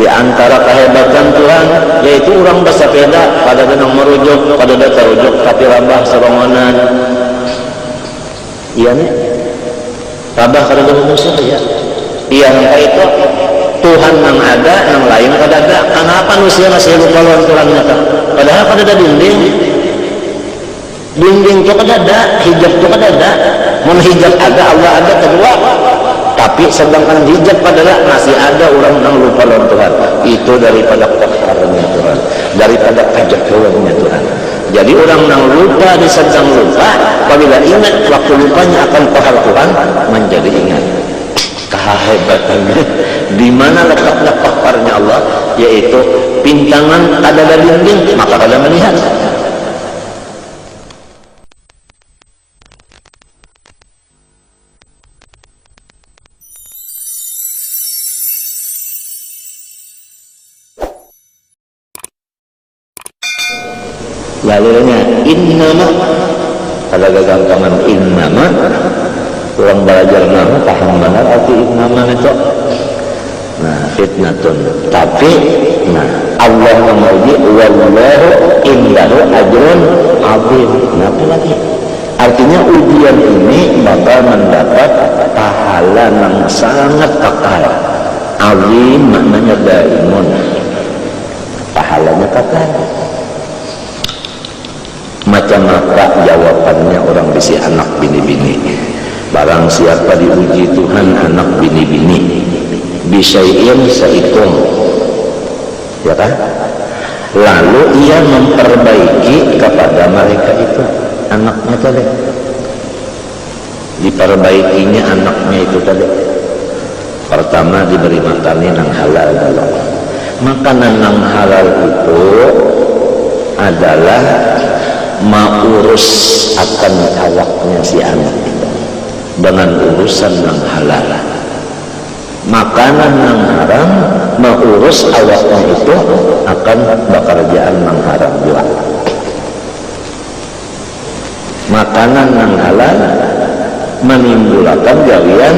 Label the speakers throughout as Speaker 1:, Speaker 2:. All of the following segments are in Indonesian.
Speaker 1: Di antara kehebatan Tuhan yaitu orang bersepeda pada genang merujuk pada data rujuk tapi rabah serongonan. Iya nih rabah kada manusia ya. Iya nangka itu Tuhan yang ada yang lain kada ada. Kenapa manusia masih lupa lawan Tuhannya tak? Padahal kada ada dinding itu kada ada, hijab itu kada ada. Mun hijab ada, Allah ada kedua. Tapi sedangkan hijab adalah masih ada orang yang lupa lawan Tuhan. Itu daripada qaharnya Tuhan, daripada kajagoannya Tuhan. Jadi orang yang lupa disedang lupa, apabila ingat waktu lupanya akan qahar Tuhan menjadi ingat. Kehebatannya di mana letaknya qaharnya Allah, yaitu pintangan ada dinding maka kada melihat. Lalunya innama ada gagampangan innama orang belajar nama paham benar arti innama itu. Nah fitnatun tapi nah Allah memuji wallahu indahu ajrun azim. Kenapa lagi artinya ujian ini bakal mendapat pahala yang sangat kekal. Azim maknanya daimun, pahalanya kekal. Macam apa jawabannya orang bisi anak bini-bini. Barang siapa diuji Tuhan anak bini-bini bisyai'in saikum, ya kan? Lalu ia memperbaiki kepada mereka itu anaknya tadi, diperbaikinya anaknya itu tadi. Pertama diberi makanan yang halal dulu. Makanan yang halal itu adalah mengurus akan awaknya si anak itu dengan urusan yang halal. Makanan yang haram mengurus awaknya itu akan bekerjaan yang haram juga. Makanan yang halal menimbulkan gawian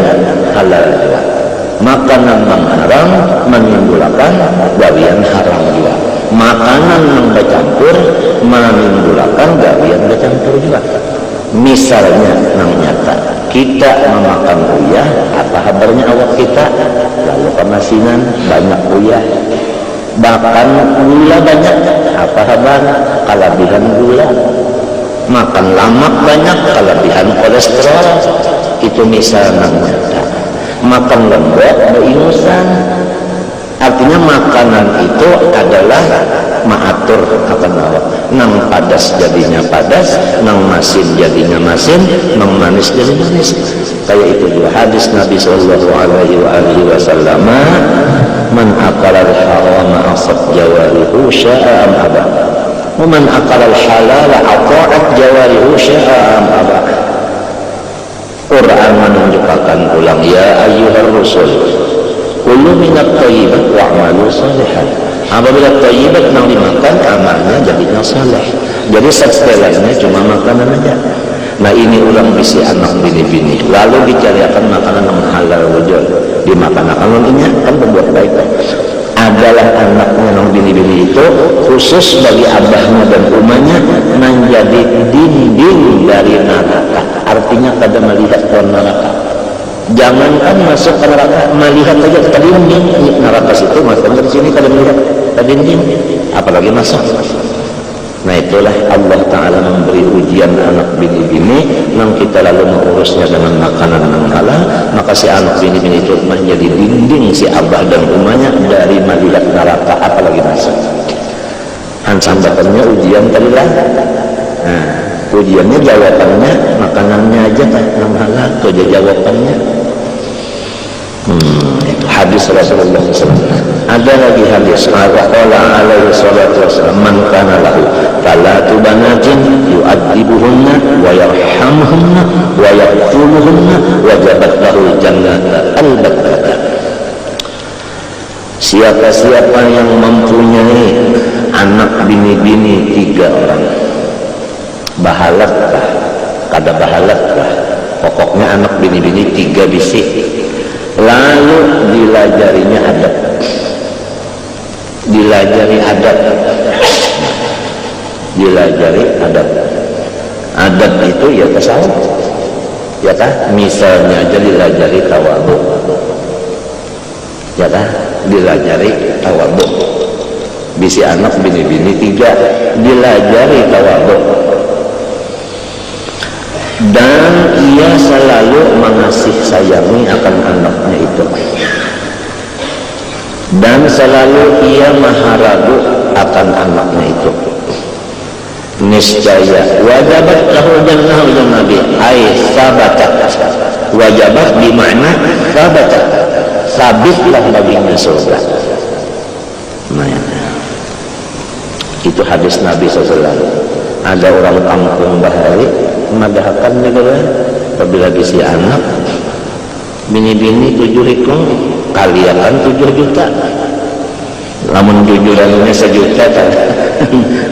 Speaker 1: halal juga. Makanan yang haram menimbulkan gawian haram juga. Makanan yang bercampur menimbulkan gawian bercampur juga. Misalnya yang nyata kita memakan uyah, apa kabarnya awak kita? Lalu kemasinan banyak uyah, bahkan gula banyak, apa kabar? Kelebihan gula. Makan lemak banyak, kelebihan kolesterol. Itu misal yang nyata. Makan lembut beringusan. Artinya makanan itu adalah mengatur akan awak. Nang padas jadinya padas, nang masin jadinya masin, nang manis jadi manis. Kayak itu juga hadis Nabi Sallallahu Alaihi Wasallam, man akala al-haram asad jawarihu sya'a am aba, wa man akala al-halal ata'at jawarihu sya'a am aba. Quran menunjukkan ulang ya ayyuhar rusul kullu minat thayyibat wa'malu salihan. Apabila thayyibat yang dimakan amalnya jadinya saleh. Jadi setelahnya cuma makanan aja. Nah ini ulang bisi anak bini-bini lalu dicarikan makanan yang halal wujud dimakan akan ini kan berbuat baik. Adalah anaknya yang bini-bini itu khusus bagi abahnya dan umahnya menjadi dinding dari neraka. Artinya kada melihat ke neraka. Jangankan masuk ke neraka, melihat saja ke dinding neraka situ, makanya di sini kada melihat ke dinding, apalagi masuk. Nah itulah Allah Ta'ala memberi ujian anak bini-bini yang kita lalu mengurusnya dengan makanan yang halal, maka si anak bini-bini itu menjadi dinding si abah dan umahnya dari melihat neraka, apalagi masuk. Sambatannya ujian tadi lah. Nah ujiannya jawabannya makanannya aja kan yang halal itu aja jawabannya. Hadis Rasulullah SAW. Ada lagi hadis qala alaihi salatu wassalam man kana lahu talatu banatin yu'adibuhunna wa yarhamuhunna wa yaqtuluhunna wajabat lahu jannata al-battata. Siapa-siapa yang mempunyai anak bini-bini 3 orang, bahalat lah, kada bahalat lah, pokoknya anak bini-bini 3 bisi, lalu dilajarinya adab, dilajari adab. Dilajari adab. Adab itu ya tasawuf, ya kan? Misalnya aja dilajari tawadhu, ya kan? Dilajari tawadhu. Bisi anak bini-bini 3 dilajari tawadhu. Dan ia selalu mengasih sayangi akan anaknya itu, dan selalu ia maha ragu akan anaknya itu. Niscaya wajabat lahu jannah ya Nabi, ai sabata. Wajabat bermakna sabata, sabitlah baginya surga. Nah, itu hadis Nabi SAW. Ada orang kampung bahari madahkan negara apabila bisi anak bini-bini 7 rikung kalian 7 juta, namun jujurannya 1 juta kan.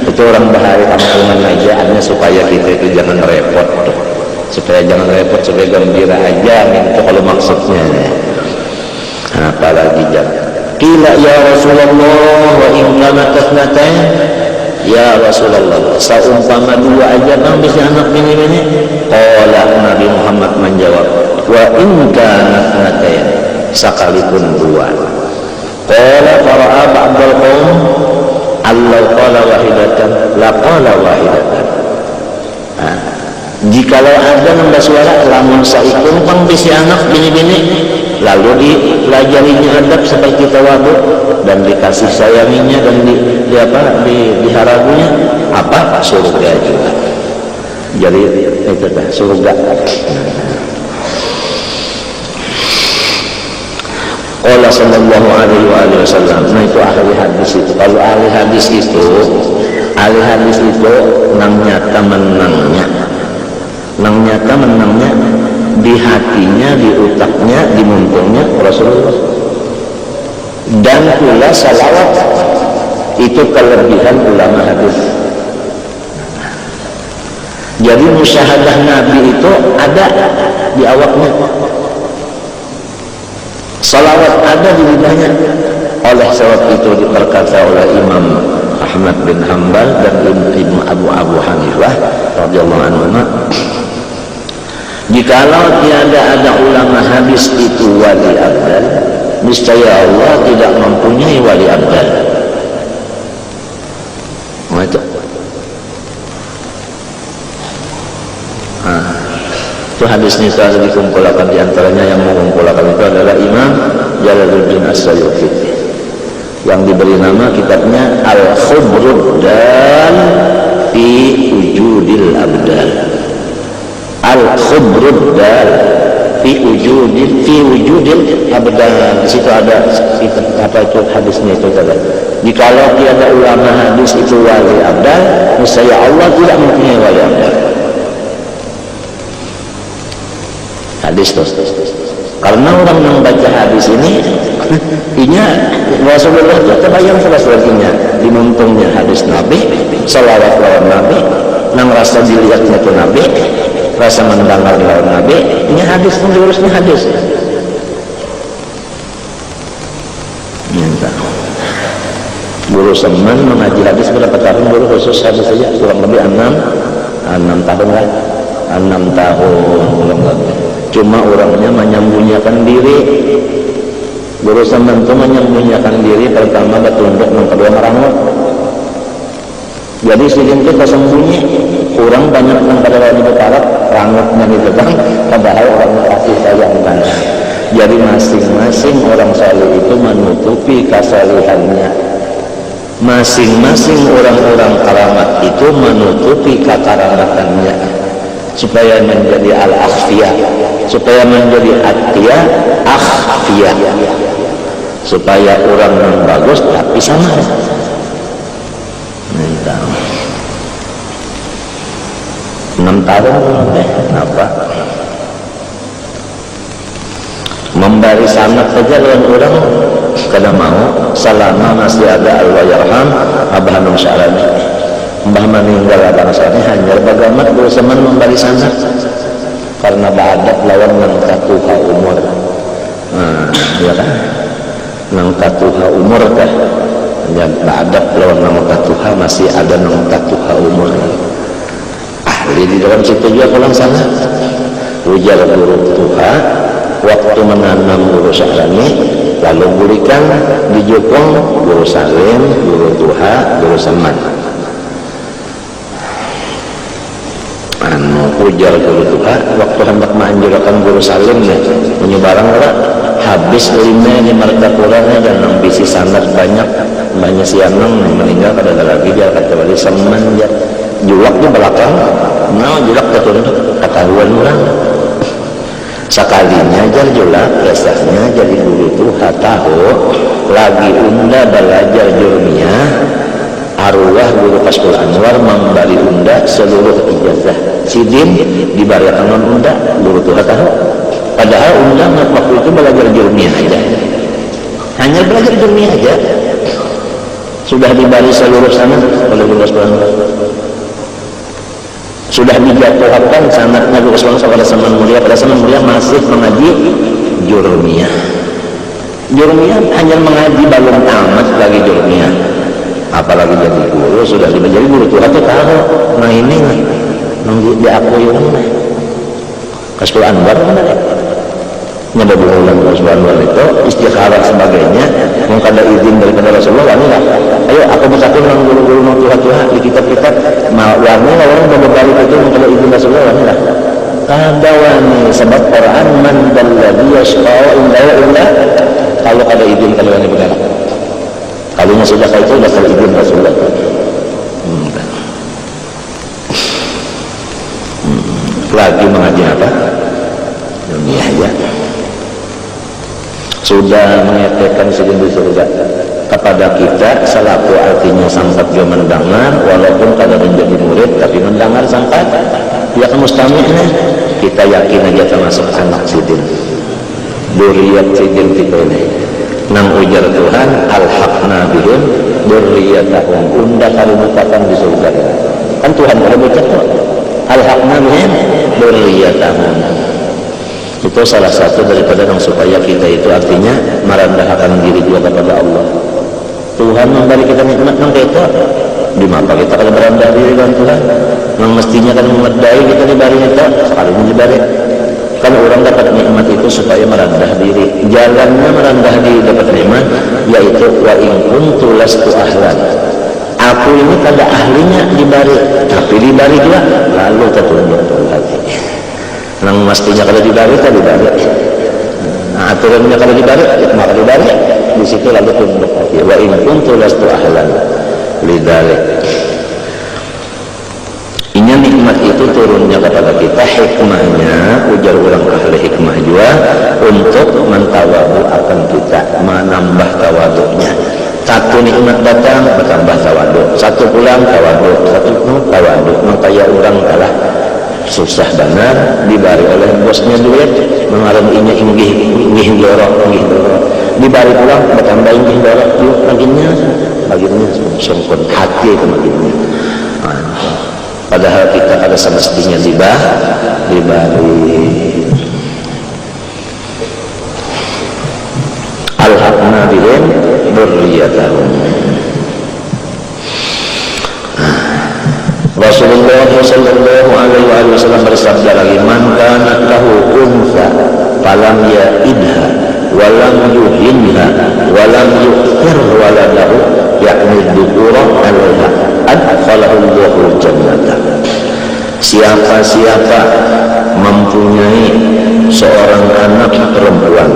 Speaker 1: Itu orang bahari kampungan aja adanya supaya kita itu jangan repot, supaya jangan repot, supaya gembira aja itu kalau maksudnya. Nah, apalagi qila ya Rasulullah wa in kanat tasnatain, ya Rasulullah saumpama 2 aja kan bisa anak bini-bini. Qala Nabi Muhammad menjawab wa in kanat tasnatain, sekalipun 2. Qala fara'a ba'dal qaum Allah qala wahidatan la qala wahidatan. Jikalau ada nambah suara lamun saikun pang bisi anak bini-bini, lalu dipelajarinya adab seperti tawadhu dan dikasih sayanginya dan diharagunya apa? Surga juga. Jadi itu dah surga. Allah sallallahu alaihi wasallam. Nah itu ahli hadis itu. Kalau ahli hadis itu nang nyata menangnya di hatinya, di utaknya, di mumpungnya Rasulullah. Dan pula salawat itu kelebihan ulama hadis. Jadi musyahadah Nabi itu ada di awaknya. Salawat ada di lidahnya. Oleh sebab itu diperkata oleh Imam Ahmad bin Hanbal dan Ibnu Abu Hanifah radhiyallahu anhu, jikalau tiada ada ulama hadis itu wali abdal, niscaya Allah tidak mempunyai wali abdal. Itu hadisnya telah dikumpulkan, diantaranya yang mengumpulkan itu adalah Imam Jalaluddin As-Suyuti yang diberi nama kitabnya Al-Khubruddal fi Wujudil Abdal. Al-Khubruddal fi Wujudil Abdal. Di situ ada apa itu hadisnya itu tadi. Jikalau tiada ulama hadis itu wali abdal, niscaya Allah tidak mempunyai wali abdal. Hadis terus. Karena orang yang baca hadis ini Rasulullah itu terbayang sebagiannya di mumpungnya hadis Nabi, salawat lawan Nabi, nang rasa dilihatnya itu Nabi, rasa mendengar lawan Nabi. Ini hadis pun diurusnya hadis. Minta guru semen mengaji hadis berapa tahun guru khusus hadis saja kurang lebih 6 tahun lah, 6 tahun kurang lebih. Cuma orangnya menyembunyikan diri. Guru semen itu menyembunyikan diri, pertama bertunduk, yang kedua merangut. Jadi sidin itu tersembunyi. Kurang banyak yang pada orang berharap rangutnya gitu kan, padahal orang kasih sayang banget. Jadi masing-masing orang saleh itu menutupi kesalihannya. Masing-masing orang-orang karamat itu menutupi kekaramatannya, supaya menjadi al-akhfiyah, supaya menjadi atiyah akhfiyah, supaya orang yang bagus tapi sama. Minta 6 tahun apa memberi sangat saja dengan orang kada mau selama masih ada al-wayarham Abah Hanum Syarani. Mbah meninggal abang Syarani hanya bagaimana guru semen memberi sanat karena bahadat lawan nangkatuha umur. Ya kan, nangkatuha umur kan ya adab lawan nama tatuha masih ada nama tatuha umur ahli di dalam situ juga pulang sana. Ujar guru tuha waktu menanam guru Sahrani lalu berikan di Jepang guru Salim, guru tuha, guru Salman. Ujar guru tuha waktu hendak menganjurkan guru Salim ya menyebarang habis lima ini mereka kurangnya dan ambisi sangat banyak sianang meninggal pada lagi dia kata wali Salman ya julaknya belakang nah julak ketahuan orang sekalinya jar julak biasanya jadi guru tuha tahu lagi unda belajar jurmiyah arwah guru Kasbul Anwar memberi unda seluruh ijazah sidin dibariakan non unda guru tuha tahu padahal unda waktu itu belajar jurmiyah aja hanya belajar jurmiyah aja sudah dibari seluruh sana oleh guru Kasbul Anwar sudah dijatuhkan sanadnya guru Kasbul Anwar pada zaman mulia masih mengaji jurmiyah hanya mengaji belum tamat lagi jurmiyah apalagi jadi guru sudah menjadi guru tuha itu tahu nah ini nunggu diakui orang Kasbul Anwar benar ya nyada bulan Kasbul Anwar itu istikharah sebagainya yang kada izin daripada Rasulullah wanita ayo aku bersatu dengan guru-guru tuha di kitab-kitab warna orang berbalik itu yang kada izin Rasulullah wanita kada wani sebab Quran man dalladhi yashqa'u illa kalau kada izin kalau wani benar kalau sudah itu sudah kada izin Rasulullah lagi mengaji apa? Dunia aja sudah mengetekkan segini di surga kepada kita selaku artinya sampat dia mendengar walaupun kada menjadi murid tapi mendengar sampat dia kan mustami'nya kita yakin aja termasuk anak sidin duriyat sidin kita ini nang ujar Tuhan alhaqna bihim duriyatahum unda kalimutakan di surga kan Tuhan kalau ucap alhaqna bihim duriyatahum itu salah satu daripada yang supaya kita itu artinya merendahkan diri juga kepada Allah Tuhan memberi kita nikmat yang kita di mata kita kalau merendah diri dengan Tuhan yang mestinya kan memedai kita diberi itu sekali diberi kan orang dapat nikmat itu supaya merendah diri jalannya merendah diri dapat nikmat yaitu wa in kuntu lastu ahlan aku ini kada ahlinya diberi tapi diberi juga lalu tertunduk lagi yang mestinya kalau dibari tadi dibari nah aturannya kalau dibari maka dibari di situ lalu tunduk hati wa in kuntu lastu ahlan lidzalik ini nikmat itu turunnya kepada kita hikmahnya ujar ulang ahli hikmah juga untuk mentawadu akan kita menambah tawaduknya satu nikmat datang bertambah tawaduk satu pulang tawaduk satu tawaduk maka ya orang kalah susah benar dibari oleh bosnya duit mengarang inya inggih dorok dibari pulang bertambah inggih dorok yuk bagiannya sungkun hati itu bagiannya padahal kita ada semestinya dibari alhaqna bihim dzurriyyatahum Rasulullah sallallahu alaihi wasallam bersabda lagi man kana lahu unsa falam ya'idha wa lam yuhinha wa lam yuqir waladahu yakni dzukura alaiha adkhalahu Allahu jannata siapa-siapa mempunyai seorang anak perempuan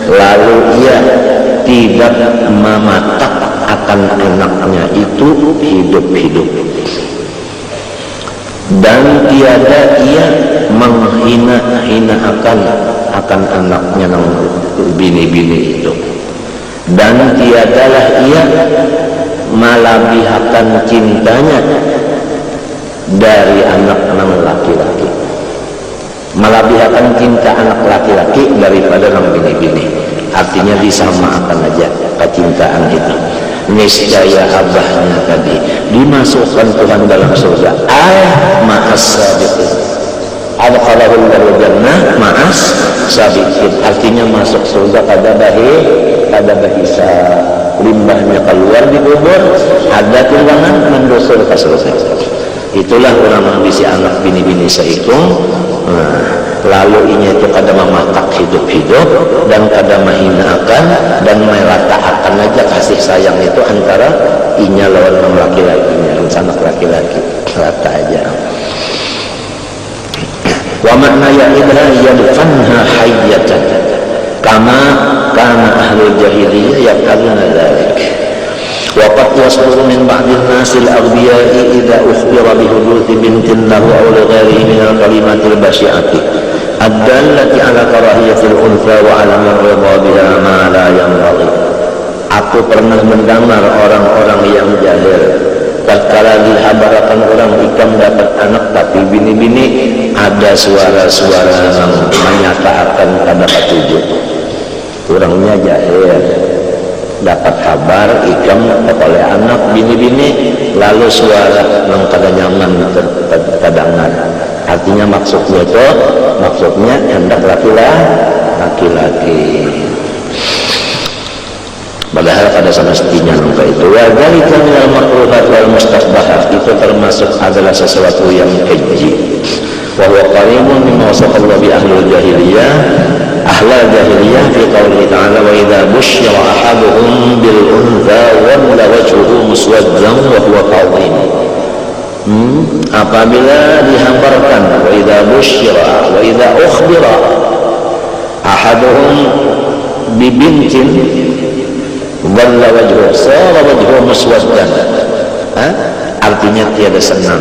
Speaker 1: lalu ia tidak mematak akan anaknya itu hidup-hidup dan tiada ia menghina-hina akan anaknya yang bini-bini itu dan tiadalah ia malabihakan cintanya dari anak laki-laki malabihakan cinta anak laki-laki daripada yang bini-bini artinya disamakan aja kecintaan itu niscaya abahnya tadi dimasukkan Tuhan dalam surga ma'as sabiqin adkhalahul jannah ma'as sabiqin artinya masuk surga pada bahisa limbahnya keluar di kubur, ada timbangan mendosor selesai. Itulah orang bisi anak bini-bini seikung. Lalu inya itu kada mematak hidup-hidup dan kada menghinakan dan melatakan aja kasih sayang itu antara inya lawan laki-lakinya, anak laki-laki, rata aja. Wa makna ya'idha yadfanha hayyatan kama kana ahlul jahiliyah yaqaluna dzalik. Wa qad yasduru min ba'dil nasil aghbiya'i idza ukhbira bi huduthi bintin lahu aw li ghairihi min al-kalimatil basyi'ati ad-dallati ala karahiyatil untha wa ala ar-ridha biha ma la yanbaghi. Aku pernah mendengar orang-orang yang jahil tatkala dihabarakan orang ikam dapat anak tapi bini-bini ada suara-suara yang menyatakan pada petunjuk. Orangnya jahil dapat kabar ikam oleh anak bini-bini lalu suara yang kada nyaman terdengar. Artinya maksudnya hendak laki-laki. Padahal pada semestinya nampak itu. Wa dzalika minal makruhat wal mustaqbahat, itu termasuk adalah sesuatu yang keji. Wa huwa qarimun mimma wasafallahu bi ahlil jahiliyah. Ahlul jahiliyah fi qoulihi ta'ala wa idza busyira ahaduhum bil untha walla wajhuhu muswaddan wa huwa kadhim. Apabila dihamparkan wa idza busyira wa idza ukhbira ahaduhum bi bintin walla wajhuhu sara wajhuhu muswaddan, artinya tiada senang,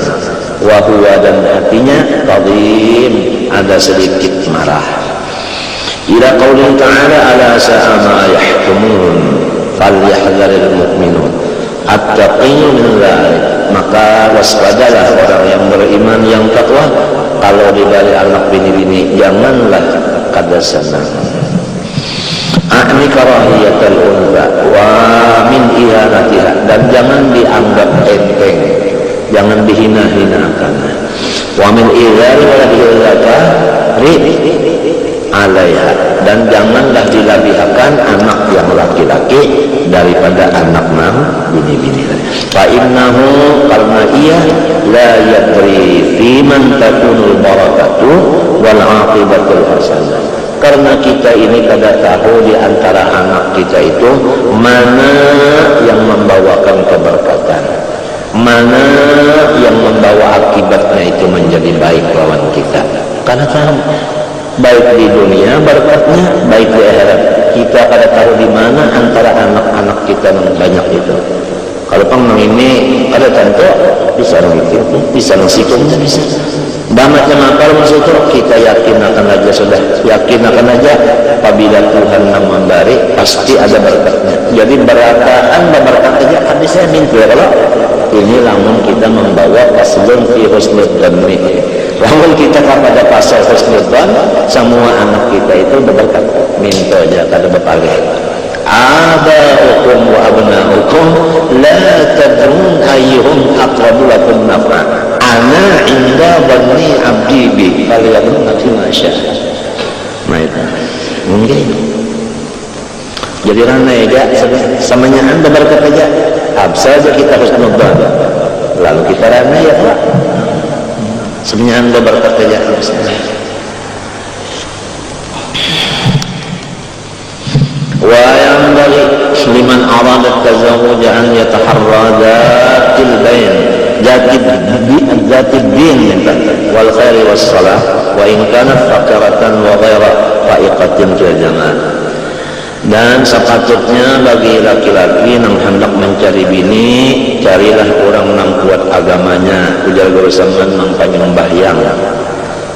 Speaker 1: wa huwa dan hatinya kadhim ada sedikit marah. Ila qaulin ta'ala ala sa'a ma yahkumun falyahdharil mu'minun attaqiyyu min dzalik. Maka waspadalah orang yang beriman yang takwa kalau dibalik anak bini-bini janganlah kada senang. A'ni karahiyatul untha wa min ihanatiha, dan jangan dianggap enteng, jangan dihina-hinakan. Wa min idzari wa idzaka alaiha, dan janganlah dilabihkan anak yang laki-laki daripada anak bini-bini. Fa innahu, karena ia la yadri fi man takunul barakatu wal aqibatul hasanah. Karena kita ini kada tahu di antara anak kita itu mana yang membawakan keberkatan, mana yang membawa akibatnya itu menjadi baik lawan kita. Karena tahu baik di dunia berkatnya, baik di akhirat. Kita kada tahu di mana antara anak-anak kita yang banyak itu. Kalau pang ini ada tentu bisa mikir, bisa nasikumnya bisa. Damatnya makal maksud itu kita yakin akan aja, sudah yakin akan aja apabila Tuhan yang memberi pasti ada berkatnya. Jadi berkataan berkat aja habis saya mimpi kalau ini lamun kita membawa paslon fi husnudzanni. Lamun kita kepada pasal husnudzan, semua anak kita itu berberkat. Minta aja kada berpaling. Aba'ukum wa abna'ukum la tadrun ayyuhum aqrabu lakum naf'an. Ana inda dhanni 'abdi bi falyadhunna ma syaa. Mungkin. Jadi rana ya samanya anda berkat aja. Absa aja kita husnudzan. Lalu kita rana ya Pak. Sebenarnya anda berkat aja. Wa yanbaghi liman arada at-tazawwuj an yataharra dhatil bayn dhatil din wal khairi was salah wa in kanat faqiratan wa ghaira fa'iqatin fil jamal. Dan sepatutnya bagi laki-laki yang hendak mencari bini, carilah orang yang kuat agamanya, ujar guru sampean mangkanya membahyang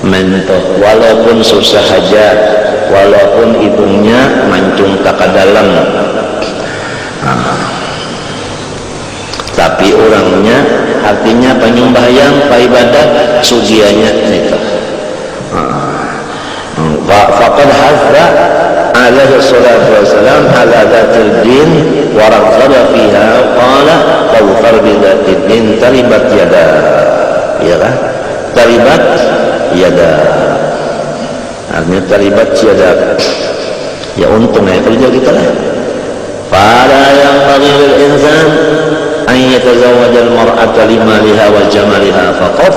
Speaker 1: mentoh walaupun susah aja, walaupun hidungnya mancung tak dalam, tapi orangnya artinya penyembahyang paibadah sugianya itu. Faqad hadza alaihi salatu wassalam ala dhatil din wa raghaba fiha qala fawfar bi dhatil din taribat yada, ya kan? Taribat yada artinya taribat yada, ya untung ya kerja kita lah. Pada yang yatazawwajal mar'ata limaliha wa jamaliha faqat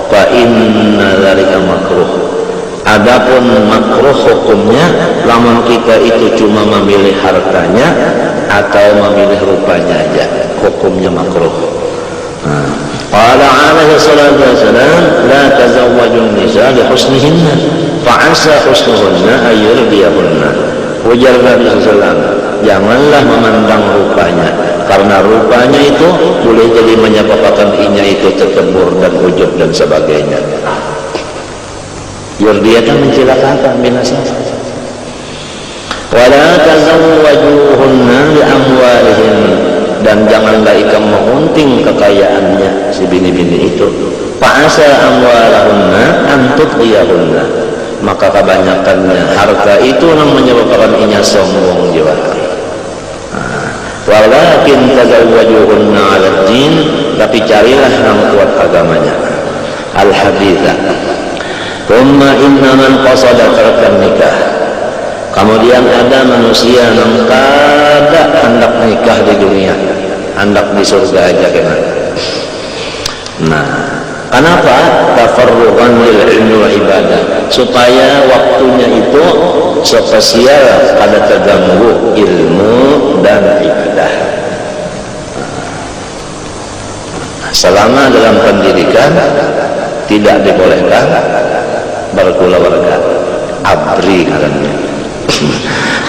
Speaker 1: fa inna dzalika makruh. Adapun makruh hukumnya lamun kita itu cuma memilih hartanya atau memilih rupanya aja, hukumnya makruh. Qala alaihi salatu wassalam la tazawwajun nisa li husnihinna fa asa husnuhunna ayyurdiyahunna. Ujar Nabi SAW, janganlah memandang rupanya, karena rupanya itu boleh jadi menyebabkan inya itu terkebur dan ujub dan sebagainya. Yurdiyah kan mencelakakan, binasa. Wala tazawwajuhunna li amwalihin, dan janganlah ikam mengunting kekayaannya si bini-bini itu. Fa'asa amwalahunna an tudhiyahunna, maka kebanyakannya harta itu yang menyebabkan inya sombong jiwa. Walakin tazawwajuhunna 'ala din, tapi carilah yang kuat agamanya. Al-haditha. Thumma inna man qasada tarkan nikah. Kemudian ada manusia yang kada hendak nikah di dunia, hendak di surga aja kena. Nah, kenapa? Tafarrugan lil ilmi wa ibadah, supaya waktunya itu spesial pada terganggu ilmu dan ibadah. Selama dalam pendidikan tidak dibolehkan berkeluarga, abri karena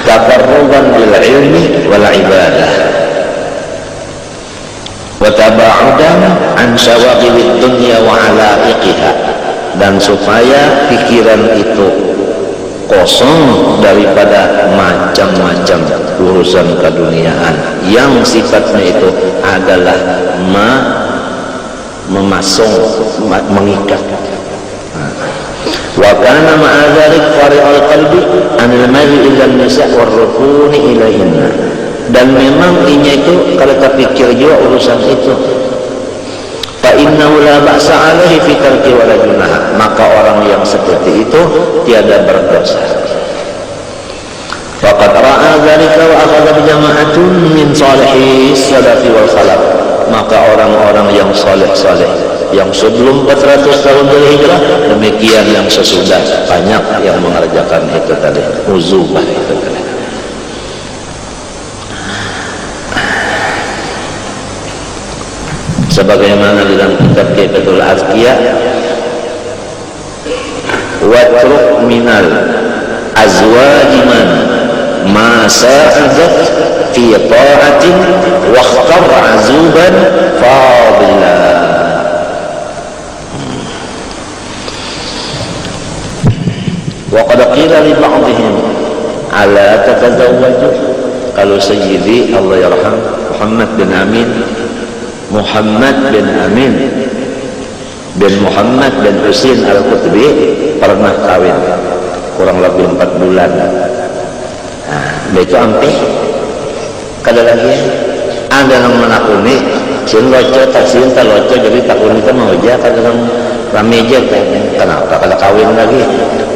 Speaker 1: tafarrugan lil ilmi wal ibadah wa taba'udan an syawagilid dunya wa alaiqiha, dan supaya pikiran itu kosong daripada macam-macam urusan keduniaan yang sifatnya itu adalah memasung, mengikat. Wa kana ma'a dzalik fari'al qalbi anil mali ila nisa' warrukuni ilaihinna, dan memang inya itu kalau terpikir juga urusan itu, fa innahu la ba'sa 'alaihi fi tarki wala junaha, maka orang yang seperti itu tiada berdosa. Faqad ra'a dzalika wa akhadha bi jama'atun min salihi salafi wal khalaf, maka orang-orang yang saleh-saleh yang sebelum 400 tahun berhijrah, demikian yang sesudah banyak yang mengerjakan itu tadi, uzubah itu tadi. Sebagaimana dalam kitab Kifatul Azkiya, watruk minal azwajiman ma sa'adat fi ta'atin wa akhtar azuban fadila. Wa qad qila li ba'dihim ala tatazawwaju, kalau sayyidi Allah yarham Muhammad bin Amin bin Muhammad bin Husain Al-Qutbi pernah kawin kurang lebih 4 bulan. Nah, itu ampe kada lagi ada yang menakuni sin loco tak sin tak loco, jadi takun itu mau aja kada yang rameja kan, kenapa kada kawin lagi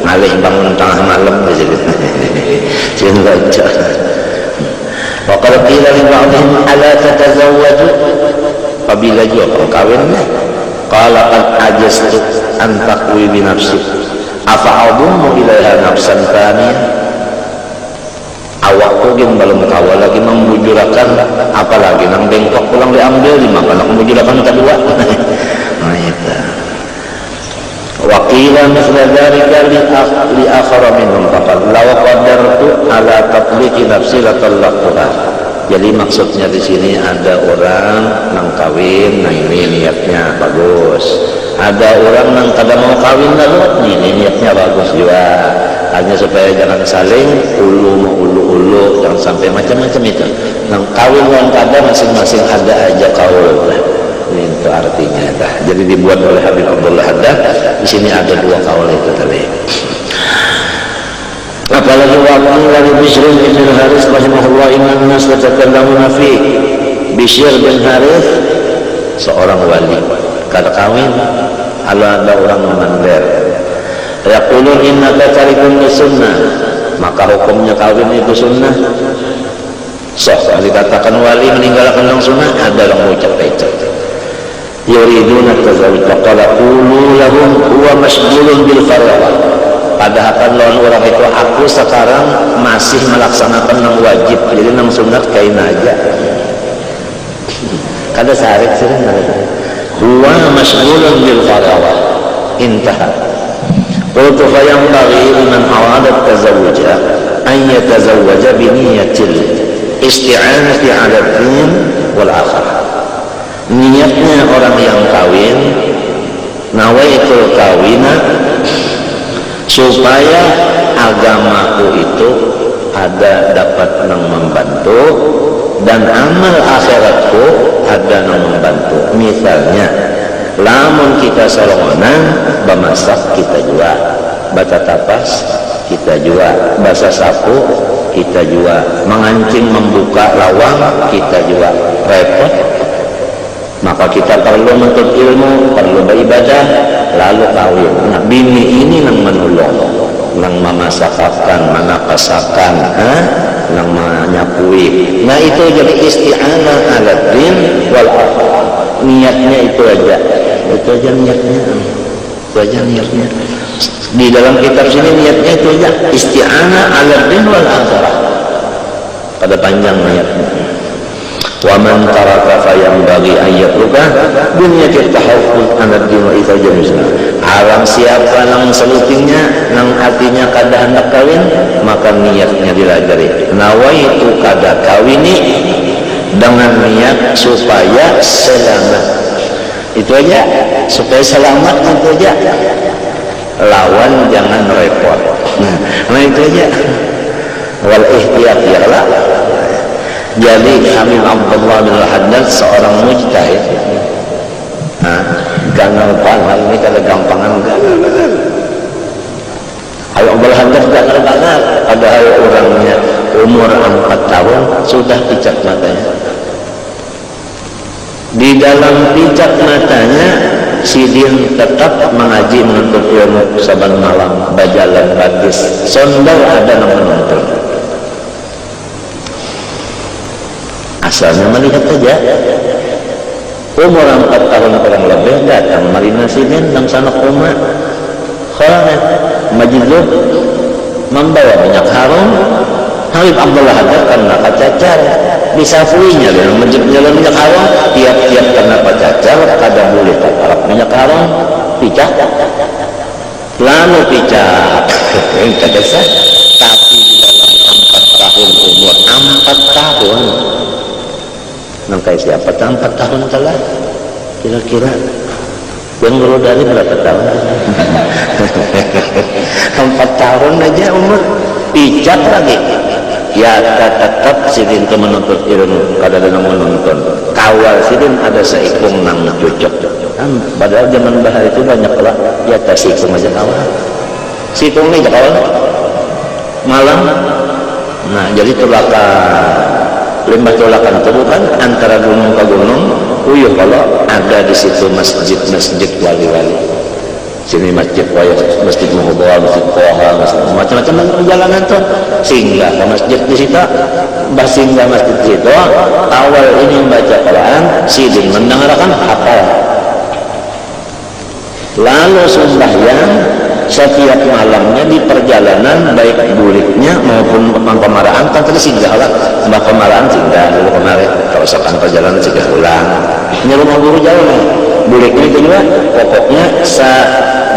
Speaker 1: ngalih bangun tengah malam jadi sin loco. Wa qala qila li ba'dihim ala tatazawwaju, apabila juga kau kawin, qala qad ajastu an taqwi bi nafsi afa adumu ilaiha nafsan thaniyah, awakku yang belum kawal lagi membujurakan, apalagi nang bengkok pulang diambil dimakan, nak membujurakan kedua. Nah itu waqila misla dzalika li akhara minhum faqad law qadartu ala tatliqi nafsi la talaqtuha. Jadi maksudnya di sini ada orang nang kawin, nah ini niatnya bagus. Ada orang nang kada mau kawin lalu, ini niatnya bagus juga. Hanya supaya jangan saling ulu, jangan sampai macam-macam itu. Nang kawin dan kada masing-masing ada aja kaul. Ini itu artinya. Jadi dibuat oleh Habib Abdullah Haddad. Di sini ada 2 kaul itu tadi. Apalagi waktu dari Bishr bin Harith rahimahullah, inna nas yatakallamuna fi Bishr bin Harith seorang wali kada kawin, ada orang memandar yaqulun innaka tarikun sunnah, maka hukumnya kawin itu sunnah. Dikatakan wali meninggalkan yang sunnah, ada orang ucap itu yuriduna tazawuj faqala qulu lahum huwa mashghulun bil fardh. Padahal kan lawan orang itu aku sekarang masih melaksanakan yang wajib, jadi yang sunat kain aja kada sarik sering huwa mashghulun bil fardh intaha. Qultu fa yanbaghi liman arada at-tazawuja an yatazawwaja bi niyyatil isti'anati 'ala ad-din wal akhirah. Niatnya orang yang kawin nawaitul kawina supaya agamaku itu ada dapat nang membantu dan amal akhiratku ada nang membantu. Misalnya lamun kita solongonan bemasak kita jual, bata tapas kita jual, basa sapu kita jual, mengancing membuka lawang kita jual, repot. Maka kita perlu menuntut ilmu, perlu beribadah, lalu kawin. Nah, bini ini nang menolong, nang memasakkan, menapasakan, nang menyapui. Nah itu jadi isti'anah ala din wal akhirah. Niatnya itu aja niatnya. Itu aja niatnya. Di dalam kitab sini niatnya itu aja, isti'anah ala din wal akhirah. Pada panjang niatnya. Wa man taraka fa yanbaghi an yatruka bunyatil tahaffuz an ad-din wa ithajul muslim. Alam siapa nang selutingnya nang hatinya kada hendak kawin, maka niatnya dilajari. Nawaitu kada kawini dengan niat supaya selamat. Itu aja, supaya selamat itu aja. Lawan jangan repot. Nah itu aja. Wal ihtiyat ya. Jadi Habib Abdullah bin Al-Haddad seorang mujtahid. Ganal-ganal ini kada gampangan ganal. Habib Abdullah Al-Haddad ganal-ganal, padahal orangnya umur 4 tahun sudah picat matanya. Di dalam picat matanya Sidin tetap mengaji menuntut ilmu saban malam, bajalan batis, sondal ada yang menonton. Asalnya melihat saja. Umur 4 tahun kurang lebih datang Marina Sidin dan sanak umat khalat majidul membawa minyak harum. Habib Abdullah Haddad karena pacacar disafuinya dengan menjalan minyak harum, tiap-tiap karena pacacar kada boleh terharap minyak harum picah lalu picah kada sah. Tapi di dalam 4 tahun umur 4 tahun nangkai siapa 4 tahun telah kira-kira yang dulu dari berapa tahun 4 tahun aja umur pijat lagi ya tetap Sidin itu menuntut ilmu kada ada menuntun kawal Sidin ada seikung nang cocok kan padahal zaman bahar itu banyak lah ya tak seikung aja kawal seikung ini kawal malam. Nah jadi limbah tolakan itu kan antara gunung ke gunung. Uyuh kalau ada di situ masjid wali-wali. Sini masjid waya, masjid Muhobawah, masjid Koha, macam-macam perjalanan tuh. Singgah ke masjid di situ, singgah masjid di situ. Awal ini membaca Quran, Sidin mendengarkan hafal. Lalu sembahyang setiap malamnya di perjalanan baik buliknya maupun pemaraan kan tadi singgah lah mbak pemaraan singgah dulu kemarin kalau sekarang perjalanan singgah ulang ini rumah guru jauh nih buliknya itu juga pokoknya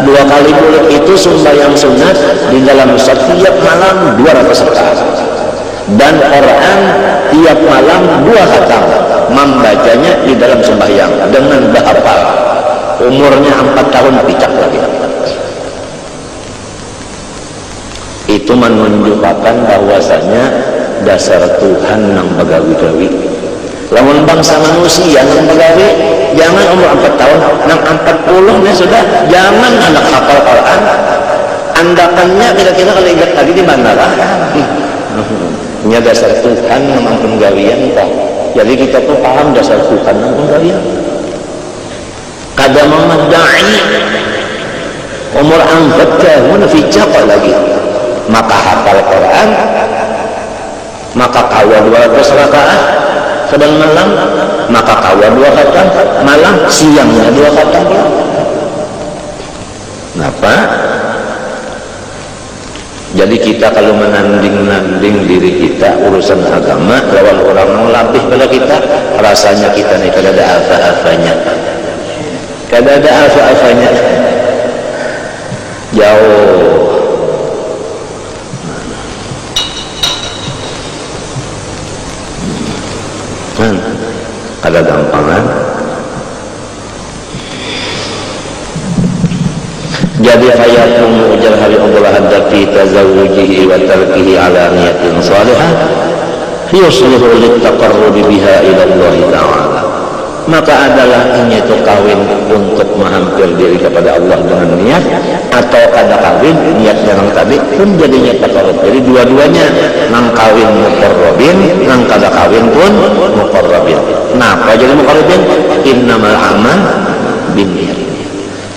Speaker 1: 2 kali bulik itu sembahyang sunat di dalam setiap malam 200 rakaat dan Quran tiap malam 2 khatam membacanya di dalam sembahyang dengan bahapal umurnya 4 tahun picak lagi. Itu menunjukkan bahwasanya dasar Tuhan nang begawi-gawi. Lamun bangsa manusia nang begawi, jangan umur 4 tahun, nang 40 nya sudah, jangan anak hafal Quran. Andakannya kira-kira kalau ingat tadi di mana lah? Ini dasar Tuhan nang penggawian toh. Jadi kita tuh paham dasar Tuhan nang penggawian. Kada memadai umur 4 tahun ficak lagi. Maka hafal Quran, maka kawal 200 rakaat, sedang malam, maka kawa 2 khatam malam, siangnya 2 khatam pula. Kenapa? Jadi kita kalau menanding-nanding diri kita urusan agama, lawan orang lebih pada kita, rasanya kita nih kada ada apa-apanya, kada ada apa-apanya, jauh. Kada gampangan. Jadi fayakun ujar hari Allah hadda fi tazawujihi wa tarkihi ala niyatin salihah yuslihu littaqarrubi biha ila Allah ta'ala. Maka adalah ini itu kawin untuk menghampir diri kepada Allah dengan niat, atau kada kawin niat dengan tadi pun jadi niat taqarrub. Jadi dua-duanya, nang kawin muqarrabin, nang kada kawin pun muqarrabin. Kenapa jadi muqarrabin? Innamal amal binniyat.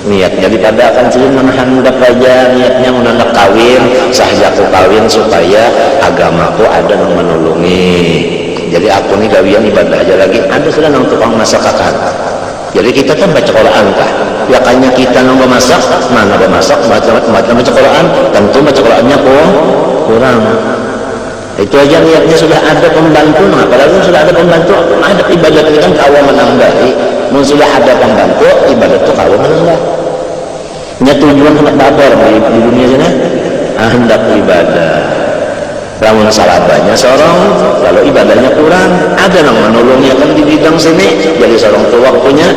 Speaker 1: Niat jadi pada akan sering menghendak aja niatnya menandak kawin, sahjaku kawin supaya agamaku ada yang menolongi. Jadi aku nih gawian ibadah aja lagi, ada sudah nang tukang masak akan. Jadi kita kan baca Quran kah? Ya kayaknya kita nang masak, mana bermasak, baca Quran, tentu baca Qurannya kurang. Itu aja niatnya sudah ada pembantu, nah, apalagi sudah ada pembantu, ada ibadah itu kan kawa menambahi. Sudah ada pembantu, ibadah itu kawa menambah. Nya tujuan hendak babar di dunia sana, hendak ibadah. Namun salahnya seorang kalau ibadahnya kurang, ada yang menolongnya kan di bidang sini, jadi seorang tua waktunya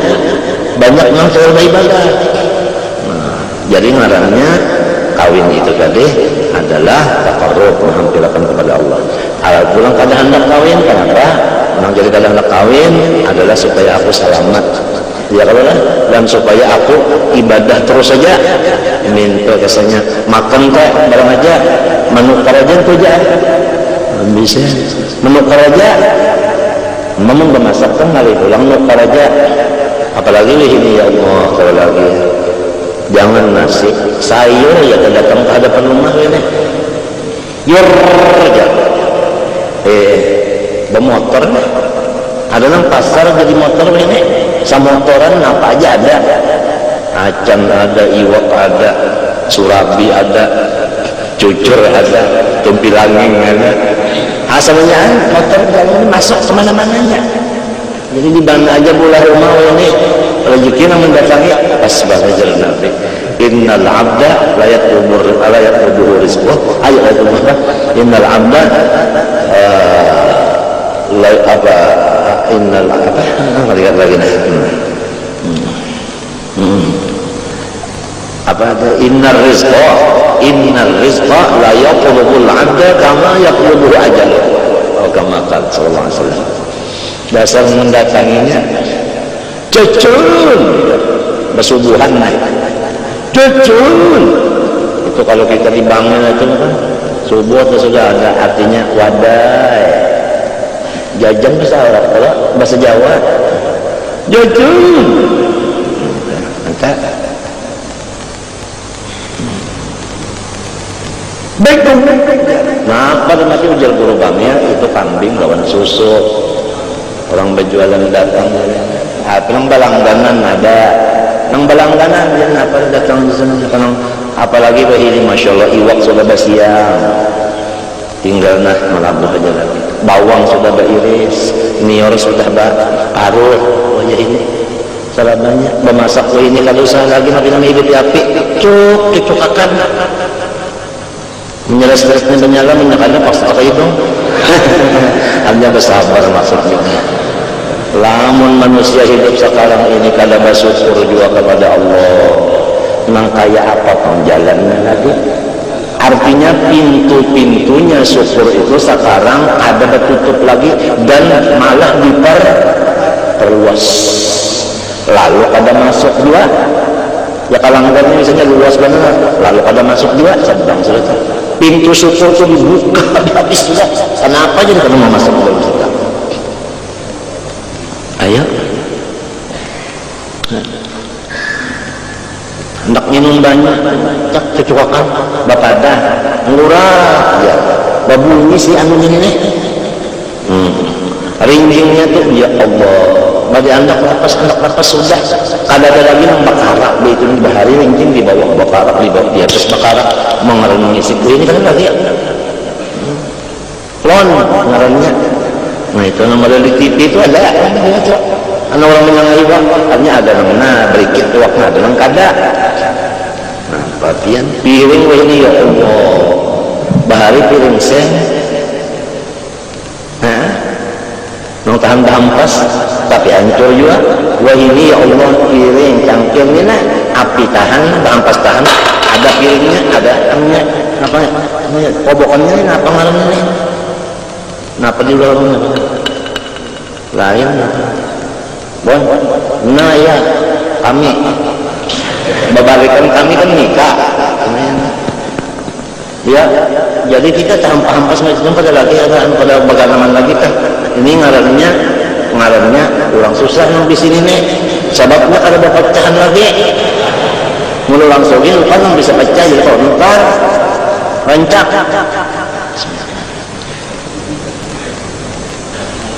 Speaker 1: banyak yang terlalu ibadah. Nah, jadi ngarannya kawin itu tadi adalah taqarrub, menghampirkan kepada Allah. Kalau pulang kada hendak kawin, kenapa? Menang jadi kada hendak kawin adalah supaya aku selamat, ya kalau lah, dan supaya aku ibadah terus saja. Minta kesannya makan kok barang aja, menukar aja itu aja, bisa menukar aja. Memang bermasakkan kali pulang menukar aja, apalagi ini ya Allah, kalau lagi jangan nasi sayur ya datang ke hadapan rumah ini yor aja bermotor ada nang pasar jadi motor ini samotoran apa aja ada, acan ada, iwak ada, surabi ada, cucur ada, tumpilanging ada, asalnya motor ini masuk kemana-mananya. Jadi di mana aja bola rumah ini rezeki yang mendatangi asbab ajar Nabi. Innal abda la yatlubu rizqah ayat Allah. Innal abda la apa innal apa lihat lagi nah. Apa ada innar rizqa la yaqlubul abda kama yaqlubu ajal. Oh kama qala sallallahu alaihi wasallam. Dasar mendatanginya cecun bersubuhan naik cecun itu kalau kita dibangun itu kan subuh itu sudah ada artinya wadai jajan bahasa Arab, kalau bahasa Jawa cecun entah baik dong. Nah pada mati ujar guru kami itu kambing lawan susu. Orang berjualan datang, nang balangganan ada, nang balangganan dia apa datang di sana, apalagi begini, masya Allah iwak sudah bersiap, tinggal nah melabuh aja lagi, bawang sudah beriris, nior sudah paruh, oh ya ini, salah banyak, memasak oh ini kalau usaha lagi makin hidup api, cukakan, menyeres-seresnya menyala, menyakannya paksa apa itu, hanya bersabar maksudnya. Lamun manusia hidup sekarang ini kada bersyukur juga kepada Allah, nang kaya apa jalannya lagi. Artinya pintu-pintunya syukur itu sekarang ada tertutup lagi dan malah diperluas. Lalu kada masuk juga. Ya kalanggarnya misalnya luas benar, lalu kada masuk juga sedang selesai. Pintu syukur itu dibuka habis sudah. Kenapa jadi kada mau masuk dalam kita? Ayo hendak minum banyak tak kecuakan bapak dah ngurah ya babunyi si anu ini rinjingnya tuh ya Allah bagi anak lapas sudah kada ada lagi yang bakarak di itu di bahari rinjing di bawah bakarak di atas bakarak mengarungi sikri ini kan lagi lon ngarannya. Nah itu nomor di TV itu ada anu orang menyanyiwa artinya ada namanya berikit waktu ada yang kada. Nah bagian piring ini ya Allah bahari piring sen nong tahan pas tapi hancur juga. Wah ini ya Allah piring cangkir ini nah api tahan pas tahan ada piringnya ada amnya apa namanya kobokannya ini apa ngarannya nih napa di luar lain bon nah ya kami babalikan kami kan nikah ya jadi kita hampas macam pada lagi pada bagaiman lagi kan ini ngarannya orang susah yang di sini nih sebabnya ada pecahan lagi mulu langsungin kan yang bisa pecah jadi kalau ntar rancak.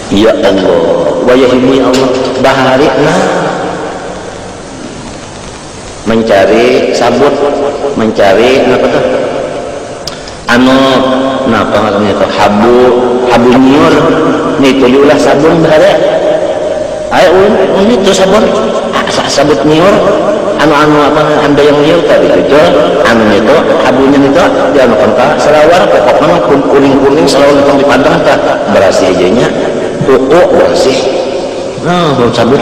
Speaker 1: Ya Allah wayahimi Allah bahari mencari sabut mencari apa tuh apa namanya itu habu nyur nih tujulah sabun bahari ayo itu sabun sabut nyur anu apa anda yang nyur tadi itu itu habunya itu dia kontak selawar pokoknya kuning selalu di padang tak berasi ajanya kuku bersih belum sabut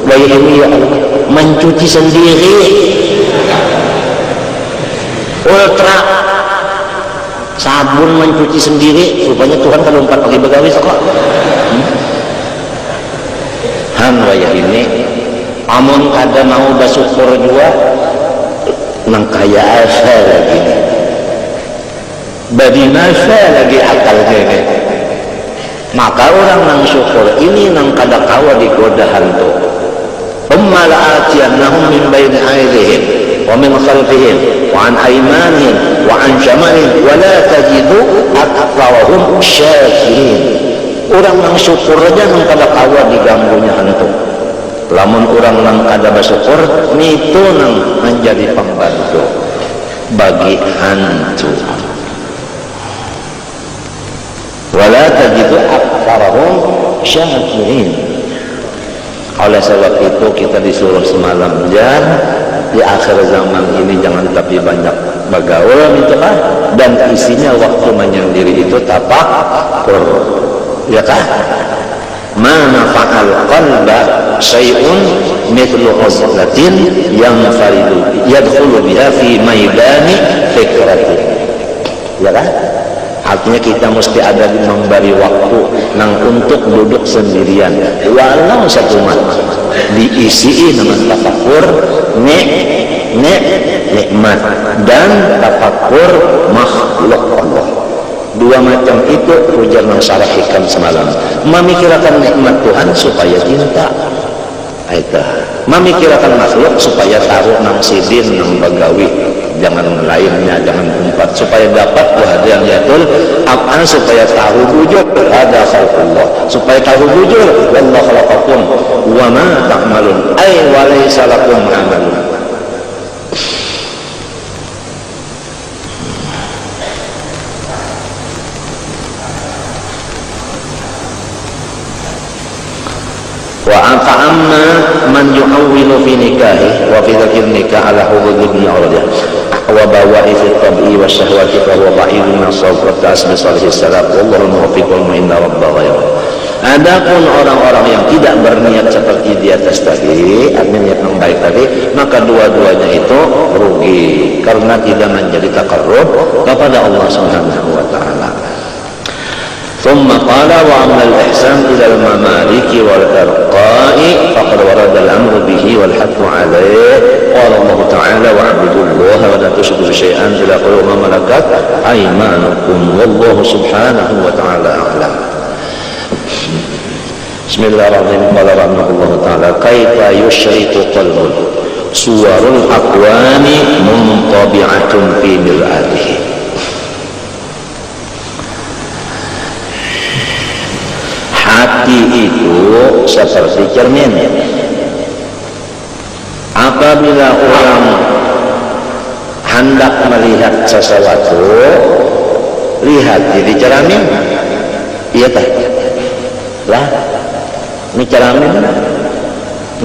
Speaker 1: bayi ini ya Allah mencuci sendiri ultra sabun mencuci sendiri rupanya Tuhan kalau 4 pagi begawi kok wayah ini amun kada mau bersyukur juga nang kaya asa lagi badi nasa lagi akalnya ini. Maka orang nang syukur ini nang kada kawa digoda hantu la'atiyannahum min baini aydihim wa min khalfihim wa an aymanihim wa an syamalihim wa la tajidu aktsarahum syakirin. Orang nang syukur aja nang kada kawa diganggunya hantu. Lamun orang nang kada bersyukur itu nang menjadi pembantu bagi hantu. Wala tajidu aktsarahum syakirin. Oleh sebab itu kita disuruh semalam di akhir zaman ini jangan tapi banyak bergaul gitu kan, dan isinya waktu menyendiri itu tafakkur, ya kan? Mana fa'al qalba syai'un mithlu uzlatin yang faridu yadkhulu biha fi maidani fikrati, ya kan? Artinya kita mesti ada memberi waktu nang untuk duduk sendirian walau satu malam diisi dengan tafakur nikmat dan tafakur makhluk Allah. Dua macam itu ujar nang syarah hikam semalam. Memikirkan nikmat Tuhan supaya cinta, memikirkan makhluk supaya taruh nang sidin nang bagawi, jangan lainnya, jangan umpat, supaya dapat kehadiran yatul apa, supaya tahu bujur ada khalqullah, supaya tahu bujur wallahu khalaqakum wa ma ta'malun ay wa laysa lakum amalun. Wa amma man yu'awwilu fi nikahi wa fi dzikr nikah ala hududil awliya wa bawa'i fi tabi'i wa syahwati fa huwa ba'idun min as-sawab tasbi salih salaf wallahu muwaffiq wal mu'inna rabbal ghayr. Adapun orang-orang yang tidak berniat seperti di atas tadi, niat yang baik tadi, maka dua-duanya itu rugi karena tidak menjadi taqarrub kepada Allah Subhanahu wa taala. ثم قال وأما الإحسان إلى الممالك والإرقاء فقد ورد الأمر به والحث عليه. قال الله تعالى واعبدوا الله ولا تشركوا شيئا إلا قل ما ملكت أيمانكم والله سبحانه وتعالى أعلم. بسم الله الرحمن الرحيم. قال رحمه الله تعالى كيف يشرك قلب صور الأكوان منطبعة في مرآته. itu seperti cermin. Apabila orang hendak melihat sesuatu, lihat jadi cermin, iya tak? Lah, ini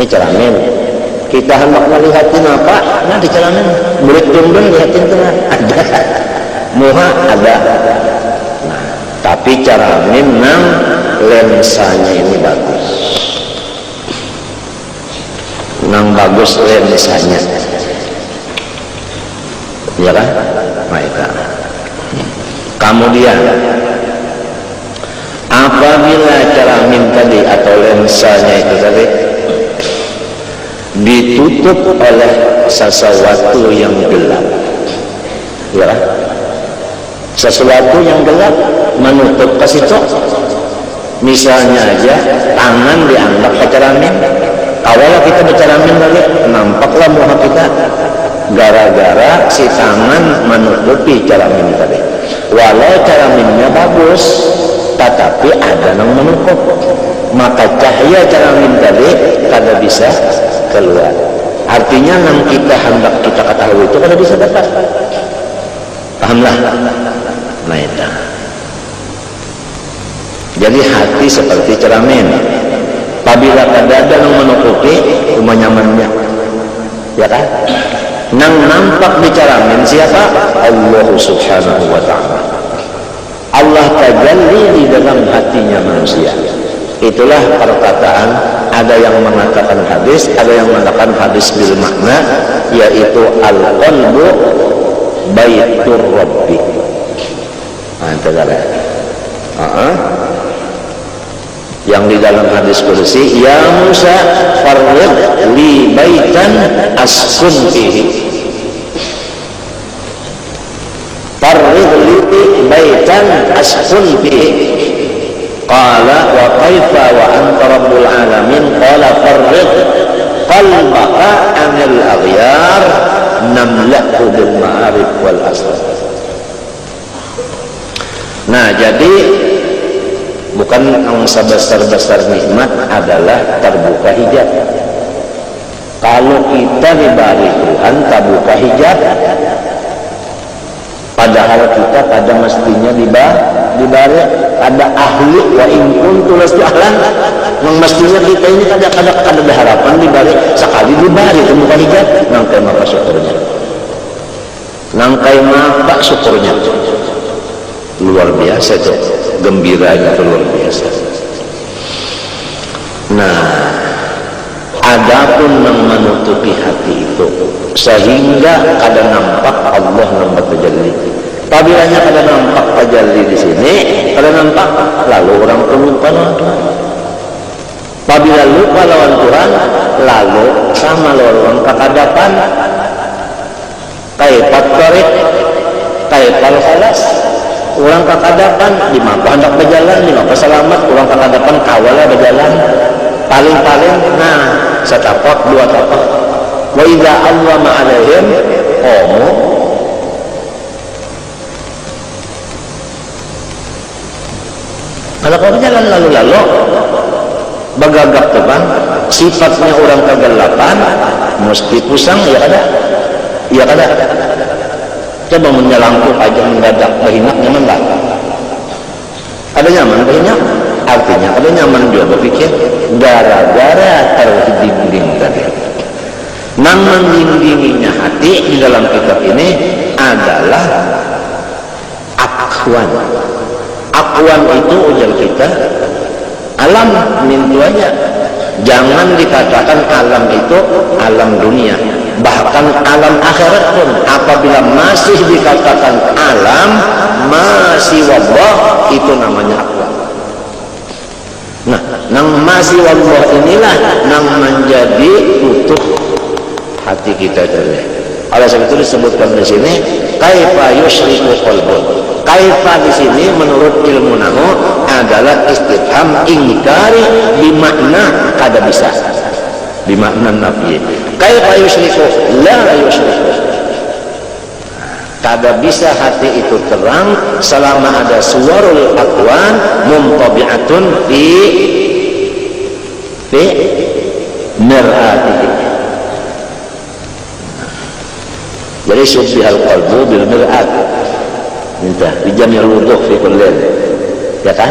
Speaker 1: cermin. Kita hendak melihatin apa? Nah di cermin, murid tunggu lihatin tengah ada, muha ada. Nah, tapi cermin nang lensanya ini bagus. Nang bagus lensanya, ya kan? Baiklah. Kemudian apabila cermin tadi atau lensanya itu tadi ditutup oleh sesuatu yang gelap, ya kan? Sesuatu yang gelap menutup ke situ. Misalnya aja tangan dianggap ke cermin. Awalnya kita bercermin lagi, nampaklah muka kita gara-gara si tangan menutupi cermin tadi. Walau cerminnya bagus, tetapi ada yang menutup, maka cahaya cermin tadi kada bisa keluar. Artinya yang kita hendak kita ketahui itu kada bisa dapat. Pahamlah? Nah itu. Jadi hati seperti cermin. Apabila ada yang menutupi rumah nyamannya, ya kan? Nang nampak di cermin siapa? Allah Subhanahu wa ta'ala. Allah tajalli di dalam hatinya manusia. Itulah perkataan, ada yang mengatakan hadis, ada yang mengatakan hadis bil makna, yaitu al-qalbu baitur rabbi. Nah, itu adalah yang di dalam hadis kursi, ya Musa farrid li baitan askun fihi, farrid li baitan askun fihi. Qala wa kaifa wa anta rabbul alamin? Qala farrid qalbaka anil aghyar namla'hu bil ma'arif wal asrar. Nah, jadi bukan yang sebesar-besar nikmat adalah terbuka hijab. Kalau kita diberi Tuhan terbuka hijab, padahal kita pada mestinya diberi ada ahli wa in kuntu lastu ahlan, yang mestinya kita ini ada harapan diberi, sekali diberi terbuka hijab, nangkai maka syukurnya, nangkai maka syukurnya luar biasa itu, gembiranya itu luar biasa. Nah, adapun yang menutupi hati itu sehingga kada nampak Allah yang bertajalli. Apabila kada nampak tajalli di sini, kada nampak, lalu orang pun lupa lawan Tuhan. Apabila lupa lawan Tuhan, lalu sama lawan kekadapan, kaifat tarik, kaifal khalas. Orang kekadapan di mapa hendak berjalan, di mapa selamat, orang kekadapan kawalnya berjalan paling-paling, nah setapak dua tapak. Wa idza Allah ma'alaihim qamu, kalau kau berjalan lalu-lalu bagagap teman, sifatnya orang kegelapan mesti pusang, ya kada. Coba menyelangkup aja mendadak berhinak, nyaman lah. Ada nyaman berhinak, artinya ada nyaman juga berpikir gara-gara terhiding tadi. Nang mendingdinginya hati di dalam kitab ini adalah akhwan. Akhwan itu ujar kita alam mintu aja. Jangan dikatakan alam itu alam dunia, bahkan alam akhirat pun apabila masih dikatakan alam masih wabah, itu namanya akhwan. Nah, nang masih wabah inilah nang menjadi utuh hati kita tadi. Oleh sebab itu disebutkan di sini kaifa yusyriku qalbun. Kaifa di sini menurut ilmu nahwu adalah istifham ingkari bimakna kada bisa, bimakna nafi. Kaifa yusyriku la yusyriku, kada bisa hati itu terang selama ada suwarul aqwan mumtabi'atun fi jadi syubbihal qalbu bil mir'at minta bijamil wuduh fi kullin ya kan.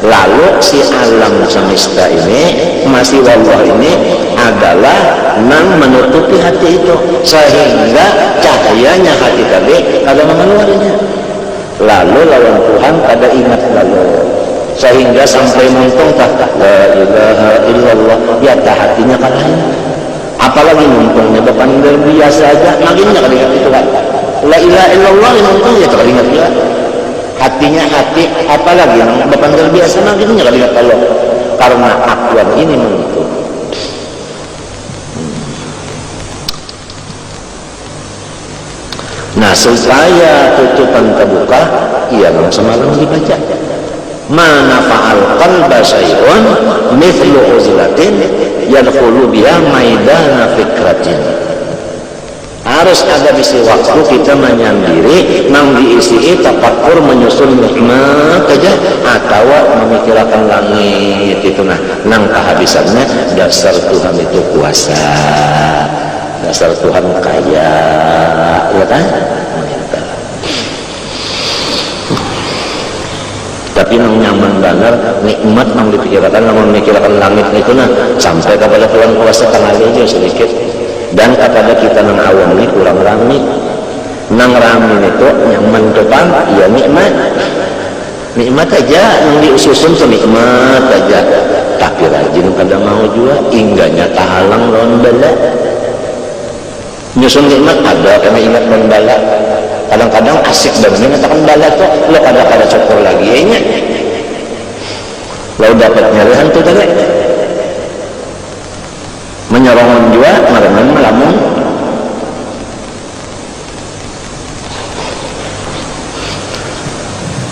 Speaker 1: Lalu si alam semesta ini masih wallah ini adalah nang menutupi hati itu sehingga cahayanya hati tadi kada mengeluarinya. Lalu lawan Tuhan kada ingat lalu sehingga sampai muntung tak la ilaha illallah ya tak hatinya kalahin. Apalagi muntungnya berpanggil biasa aja makinnya kada ingat itu kan. La ilaha illallah muntung ya kada ingat juga. Hatinya hati apalagi yang berpanggil biasa makinnya kada ingat Allah karena akuan ini menutup. Nah supaya tutupan terbuka ia semalam dibaca mana fa'al qalba syai'un mithlu uzlatin yadkhulu biha maidana fikratin. Harus ada bisi waktu kita menyendiri nang diisi tafakkur menyusun nikmat aja atau memikirkan langit itu nang kehabisannya dasar Tuhan itu kuasa, dasar Tuhan kaya ya kan. Tapi nang nyaman benar nikmat nang dipikirkan nang memikirkan langit itu sampai kepada Tuhan kuasa tengah aja sedikit. Dan kepada kita nang awam ini kurang rami nang rami itu nyaman depan ya nikmat aja yang diususun tuh nikmat aja tapi rajin kada mau juga ingganya tahalang lawan bala nyusun nikmat ada karena ingat lawan bala kadang-kadang asik dan mengatakan bala tuh lo kada cukur lagi ya nya lo dapat nyarihan tuh tadi menyerongan juga melamun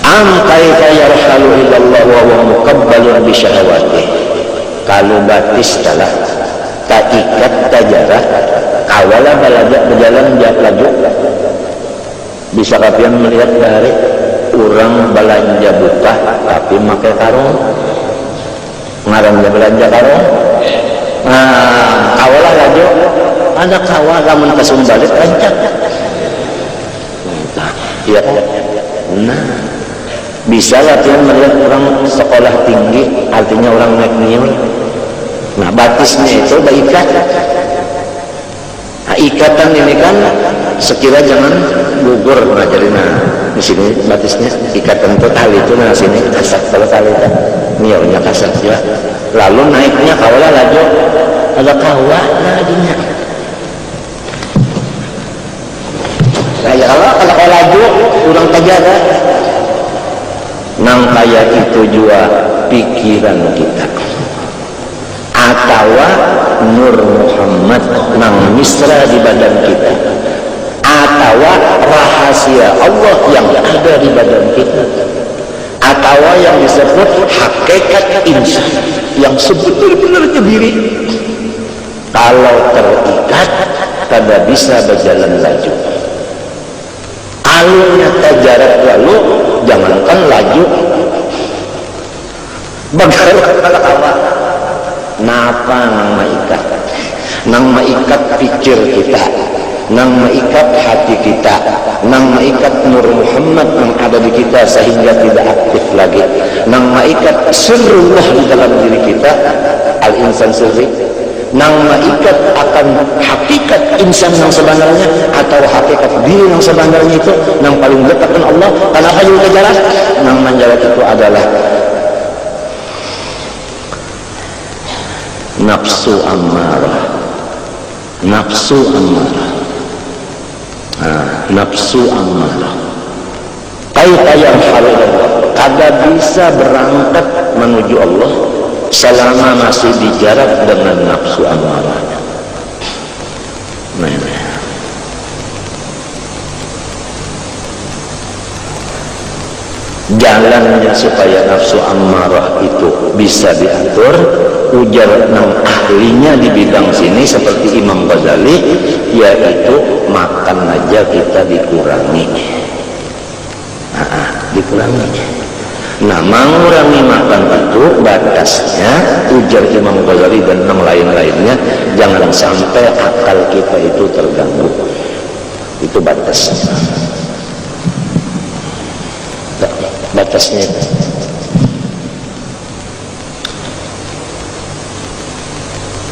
Speaker 1: am kaifa yarhalu ilallah wa huwa muqabbalun bi syahawatih. Kalau batis telah tak ikat tajarah awala balaja berjalan laju bisa kapian melihat dari orang belanja buka tapi pakai karung ngarannya belanja karung. Nah, awalah laju ada kawah lamun kasumbalit rancak. Iya. Nah, bisa latihan melihat orang sekolah tinggi, artinya orang naik niul. Nah, batisnya itu berikat. Nah, ikatan ini kan sekira jangan gugur ngajarin. Nah, di sini batisnya ikatan total itu nah sini kasar kalau tali itu niulnya kasar ya. Lalu naiknya kawalah laju ada kawah nadinya. Kayak kalau laju kurang terjaga. Nang kaya itu juga pikiran kita. Atau Nur Muhammad nang misra di badan kita. Atau rahasia Allah yang ada di badan kita. Atau yang disebut hakikat insan yang sebenar-benarnya diri kalau terikat tidak bisa berjalan laju alurnya tajarat lalu jangankan laju bagaimana apa napa nang maikat pikir kita nang maikat hati kita nang maikat Nur Muhammad yang ada di kita sehingga tidak aktif lagi nang maikat sirrullah di dalam diri kita al-insan sirri nang maikat akan hakikat insan yang sebenarnya atau hakikat diri yang sebenarnya itu nang paling dekat dengan Allah karena kayu kejaran nang menjawab itu adalah nafsu ammarah nafsu ammarah. Nafsu ammarah kaifa yarhalu kada bisa berangkat menuju Allah selama masih dijarak dengan nafsu ammarah. Jalannya supaya nafsu ammarah itu bisa diatur ujar nang ahlinya di bidang sini seperti Imam Ghazali yaitu makan aja kita dikurangi. Dikurangi. Nah, mengurangi makan itu batasnya ujar Imam Ghazali dan yang lain-lainnya jangan sampai akal kita itu terganggu. Itu batasnya. Batasnya itu.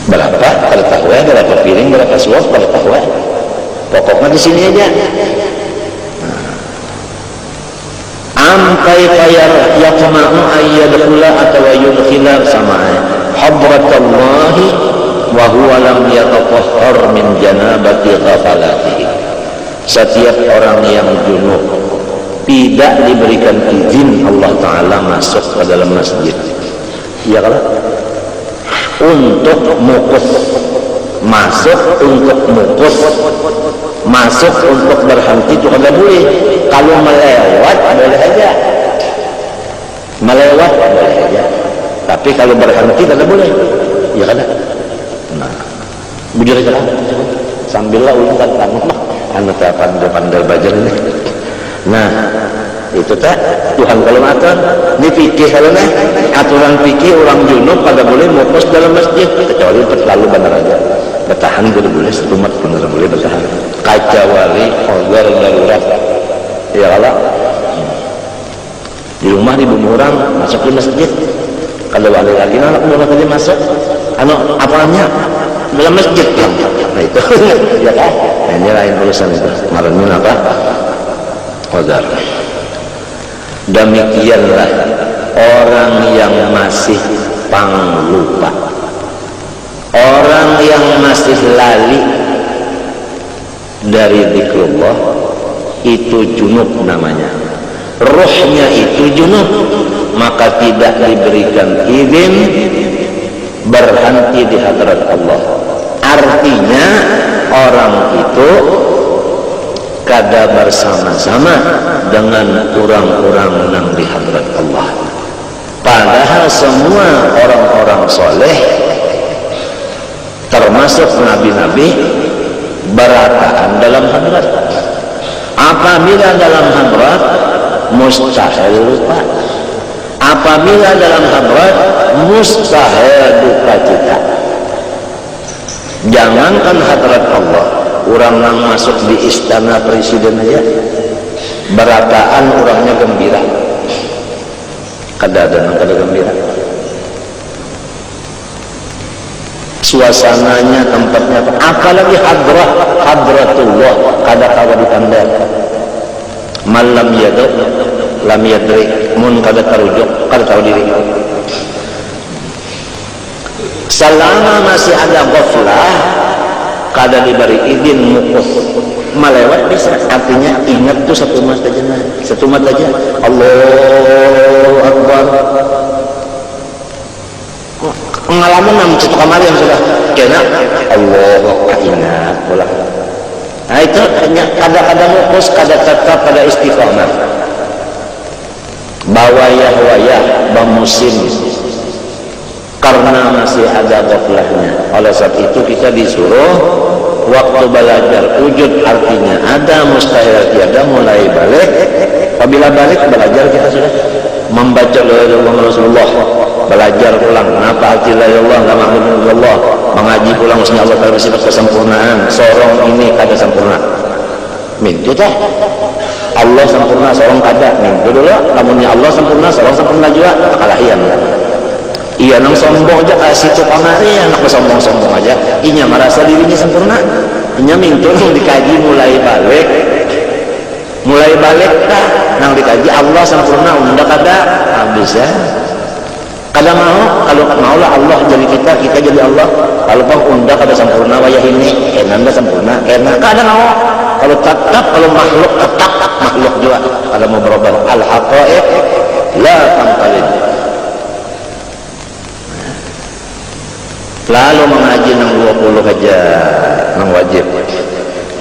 Speaker 1: Berapa? Pada tahu ya, berapa piring, berapa suap, pada tahu ya. Pokoknya di sini aja. Ampai payar yakma'u ayyadkhula atau yudkhila sama hadratallahi wa huwa lam yatatahhar min janabati ghafalatihi. Setiap orang yang junub tidak diberikan izin Allah Ta'ala masuk ke dalam masjid, ya kalau untuk mukuf, masuk untuk mukuf, masuk untuk berhenti itu tidak boleh. Kalau melewat boleh aja, melewat boleh aja, tapi kalau berhenti tidak boleh, ya kan? Nah, bujur aja lah, sambillah ulungan kamu mah anu pandai belajar ini. Nah, itu tak Tuhan kalau makan ini fikih kalau nih aturan fikih orang junub pada boleh mukos dalam masjid kecuali terlalu benar aja bertahan boleh setumat benar boleh bertahan kaca wali order darurat ya kalau di rumah di orang masuk ke masjid kalau wali lagi anak muda tadi masuk anak apanya dalam masjid nah itu ya kan nah, ini lain urusan itu malamnya apa order. Demikianlah orang yang masih panglupa, orang yang masih lali dari zikrullah itu junub namanya, ruhnya itu junub, maka tidak diberikan izin berhenti di hadrat Allah. Artinya orang itu kada bersama-sama dengan orang-orang yang di hadrat Allah. Padahal semua orang-orang soleh termasuk nabi-nabi berataan dalam hadrat. Apabila dalam hadrat mustahil lupa, apabila dalam hadrat mustahil duka cita. Jangankan hadrat Allah, orang yang masuk di istana presiden aja berataan orangnya gembira, kada gembira, suasananya tempatnya apalagi hadratullah kada kawa ditanda malam yadu lam yadri mun kada tarujuk kada tahu diri. Selama masih ada ghaflah kada diberi izin mukuf melewat bisa, artinya ingat tuh satu mat aja Allahu Akbar pengalaman nam cetok kamar yang sudah kena Allahu ingat bola. Nah itu hanya kadang-kadang mukuf kada tetap pada istiqamah bawayah bamusim karena masih ada ghaflahnya. Oleh sebab itu kita disuruh waktu belajar wujud artinya ada, mustahil tiada, mulai balik. Apabila balik belajar kita sudah membaca la ilaha illallah Rasulullah, belajar ulang kenapa arti la ilaha illallah la ma'budu illallah, mengaji ulang usnya Allah Ta'ala bersifat kesempurnaan. Sorong ini kada sempurna mintu tah Allah sempurna, sorong kada mintu dulu. Namunnya Allah sempurna, sorong sempurna juga kalahian. Iya nang sombong aja kasih cuk amari anak sombong-sombong aja inya merasa dirinya sempurna inya mintu nang dikaji mulai balik dah nang dikaji Allah sempurna unda kada bisa kada mau. Kalau maulah Allah jadi kita jadi Allah. Kalau pun unda kada sempurna wayah ini enanda sempurna enak kada mau. Kalau tetap kalau makhluk tetap makhluk juga kalau mau berubah al haqaiq la tanqalid. Lalu mengaji nang 20 aja nang wajib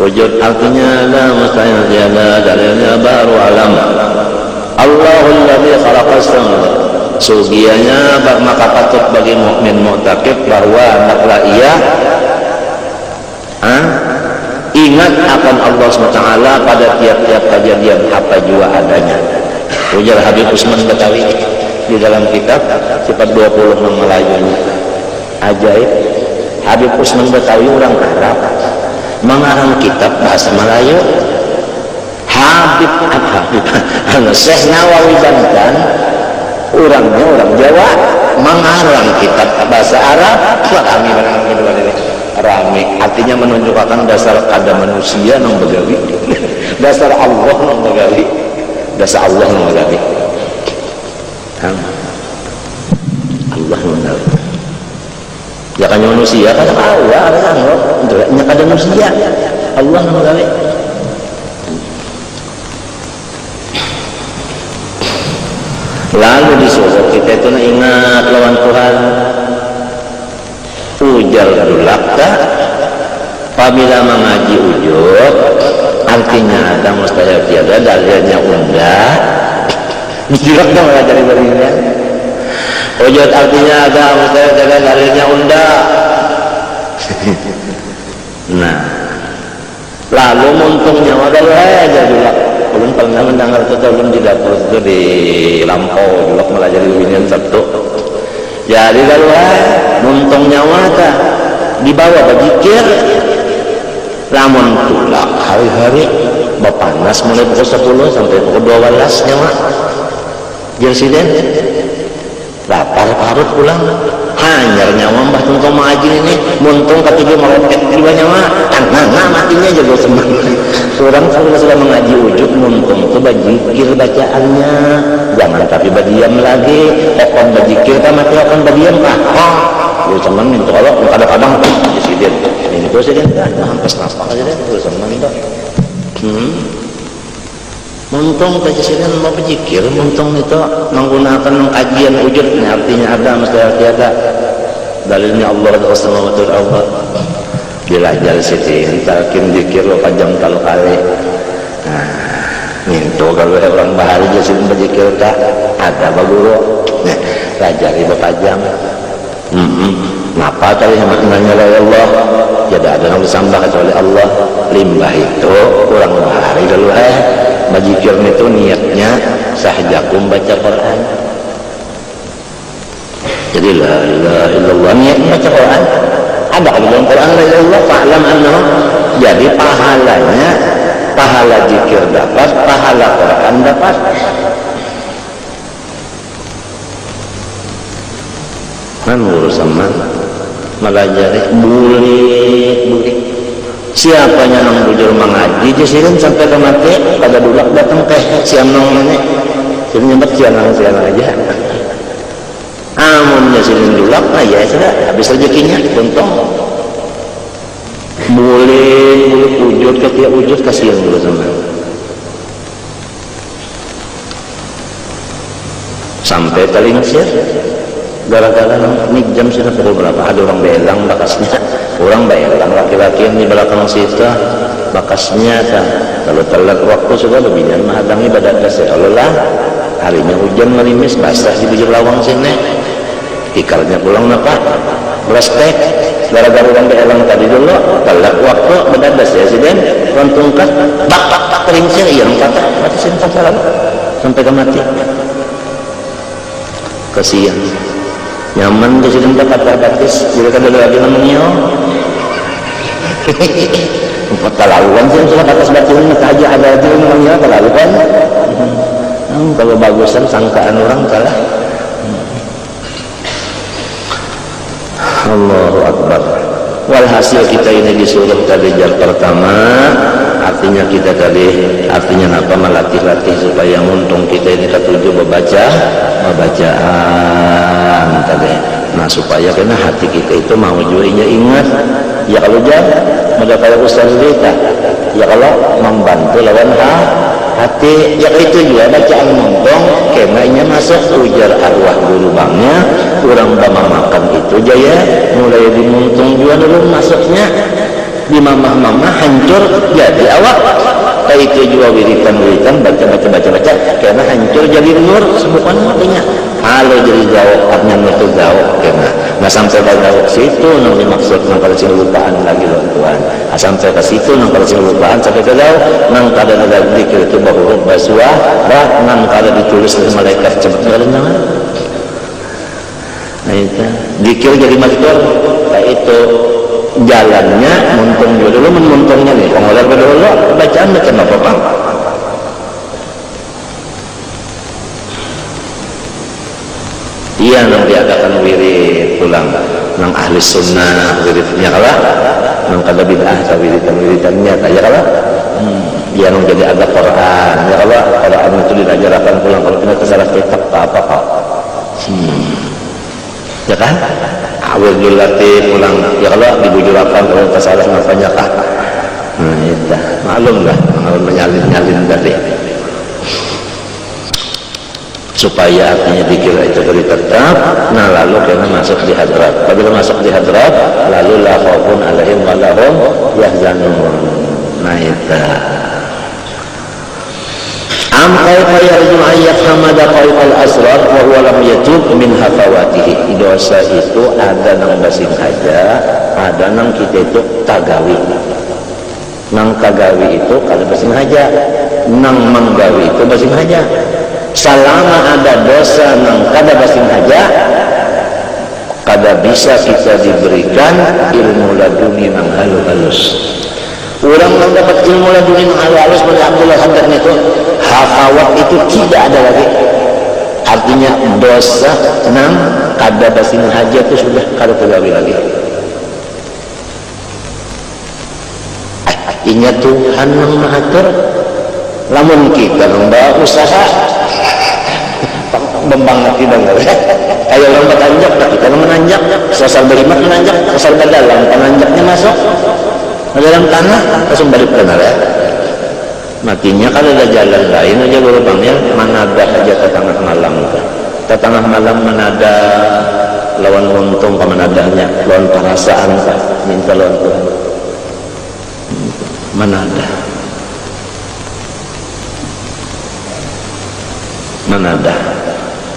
Speaker 1: wujud artinya la mustahil tiada dalilnya baru alam Allahul ladzi khalaqas samawati sugianya maka patut bagi mukmin mu'taqid bahwa hendaklah ia ingat akan Allah SWT pada tiap-tiap kejadian apa juga adanya. Ujar Habib Usman Betawi di dalam kitab sifat 20 Melayu ajaib. Habib Usman Betawi orang Arab mengarang kitab bahasa Melayu. Habib Syekh Nawawi Banten orangnya orang Jawa mengarang kitab bahasa Arab. Rame artinya menunjukkan dasar kada manusia nang begawi dasar Allah nang begawi dasar Allah nang begawi Allah nang begawi ya kan manusia kan Allah kan nya kada manusia Allah nang begawi. Lalu disuruh kita itu ingat lawan Tuhan. Ujar dulaka apabila mengaji ujud artinya ada mustahil tiada dalilnya unda dijirak dong dari dalilnya ujud artinya ada mustahil tiada dalilnya unda. Nah lalu muntungnya wadah aja dulak belum pernah mendengar itu belum di dapur itu di Lampau dulak melajari winian Sabtu. Jadi kalau muntung nyawa tak dibawa berzikir lamun tulak hari-hari berpanas mulai pukul 10 sampai pukul 12 nyawa jersiden lapar parut pulang hanyar nyawa mbah tungkau mengaji ini muntung ketiga meroket dua nyawa nah matinya aja gue senang orang sudah mengaji ujud muntung itu berzikir bacaannya jangan tapi berdiam lagi akan berzikir kan mati akan berdiam kah gue senang itu kalau kadang-kadang presiden ini presiden kan hampir napak aja deh gue senang itu muntung presiden mau berzikir muntung itu menggunakan kajian ujud artinya ada mesti ada dalilnya Allah Subhanahu Allah belajar sitin talkin zikir lo pajam kalau kali nah itu kalau orang bahari jadi berzikir tak ada baguro nah pelajari berpajam ngapa tadi maknanya ya Allah jadi ada yang disambah kecuali Allah limbah itu orang bahari dulu berzikir itu niatnya sahjakum baca Quran jadi la ilaha illallah niatnya baca Quran ada di dalam Quran la ilaha illallah fa'lam annahu jadi pahalanya pahala zikir dapat pahala Quran dapat kan urusan melajari bulik siapanya nang bujur mengaji jesirin sampai ke mati pada dulak datang teh siam nang mana jadi nyebut siang aja amun jesirin dulak nah ya sudah habis rezekinya untung bulik wujud ketiak wujud kasihan dulu sama sampai terlingsir gara-gara nih jam sudah pukul berapa ada orang belang bakasnya orang belang laki-laki yang di belakang situ bakasnya kan kalau telat waktu sudah lebihnya menghadangi badan dasar kalau lah harinya hujan merimis basah di bujur lawang sini ikarnya pulang apa belastek gara-gara orang belang tadi dulu telat waktu badan dasar siden rantungkat bak teringsir iya kata mati sini sampai ke mati kasihan nyaman di sini tempat terbatas jadi kan ada lagi namanya terlaluan sih sudah batas batuan aja ada aja namanya terlaluan kalau bagusan sangkaan orang kalah Allahu Akbar walhasil kita ini disuruh tadi jar pertama artinya kita tadi artinya apa melatih-latih supaya untung kita ini ketujuh bacaan tadi nah supaya kena hati kita itu mau juinya ingat ya kalau jangan mudah kalau ustaz kita ya kalau membantu lawan hati ya itu juga bacaan untung kenanya masuk ujar arwah guru bangnya kurang bama makan itu jaya mulai dimuntung juga dulu masuknya di mamah-mamah hancur jadi awak itu juga wiritan baca karena hancur jadi nur sebutan artinya kalau jadi jauh artinya itu jauh karena nggak sampai ke jauh situ yang dimaksud nang kalau lupaan lagi loh Tuhan sampai ke situ nang kalau lupaan sampai ke jauh nang kada ada zikir itu bahwa baswa nang kada ditulis oleh malaikat cepat jalan nah itu zikir jadi mazkur kayak itu jalannya muntung dulu memuntungnya nih pengolah dulu bacaan macam apa bang? Iya nang diadakan wirid pulang nang ahli sunnah wiridnya kalah nang kada bid'ah wiridannya kaya kalah dia nang jadi ada Quran ya kalau Quran itu diajarkan pulang kalau kita tersalah kitab apa kok ya kan awal dilatih pulang ya kalau dibujurakan kalau tersalah ngapanya kah nah itu maklum lah menyalin tadi supaya artinya dikira itu beri tetap nah lalu kena masuk di hadrat apabila masuk di hadrat lalu la khaufun alaihim wa lahum yahzanun nah itu am kaifa yarju ayyat hamada qaul asrar wa huwa lam yatub min hafawatihi dosa itu ada nang basing aja ada nang kita itu tagawi nang tagawi itu kada basing aja nang manggawi itu basing aja selama ada dosa nang kada basing aja kada bisa kita diberikan ilmu laduni nang halus orang yang dapat ilmu laduni nang halus seperti Abdullah Haddad itu hafawat itu tidak ada lagi artinya dosa nang kada basing aja itu sudah kada tergawi lagi ingat Tuhan nang mengatur lamun kita nang usaha membanget tidak kayak orang bertanjak kita menanjak sasar berimat menanjak sasar berdalam penanjaknya masuk ke dalam tanah langsung balik benar ya matinya kalau ada jalan lain aja guru panggil manada aja ke tengah malam ke tengah malam manada lawan untung ke manadanya lawan perasaan minta lawan Tuhan manada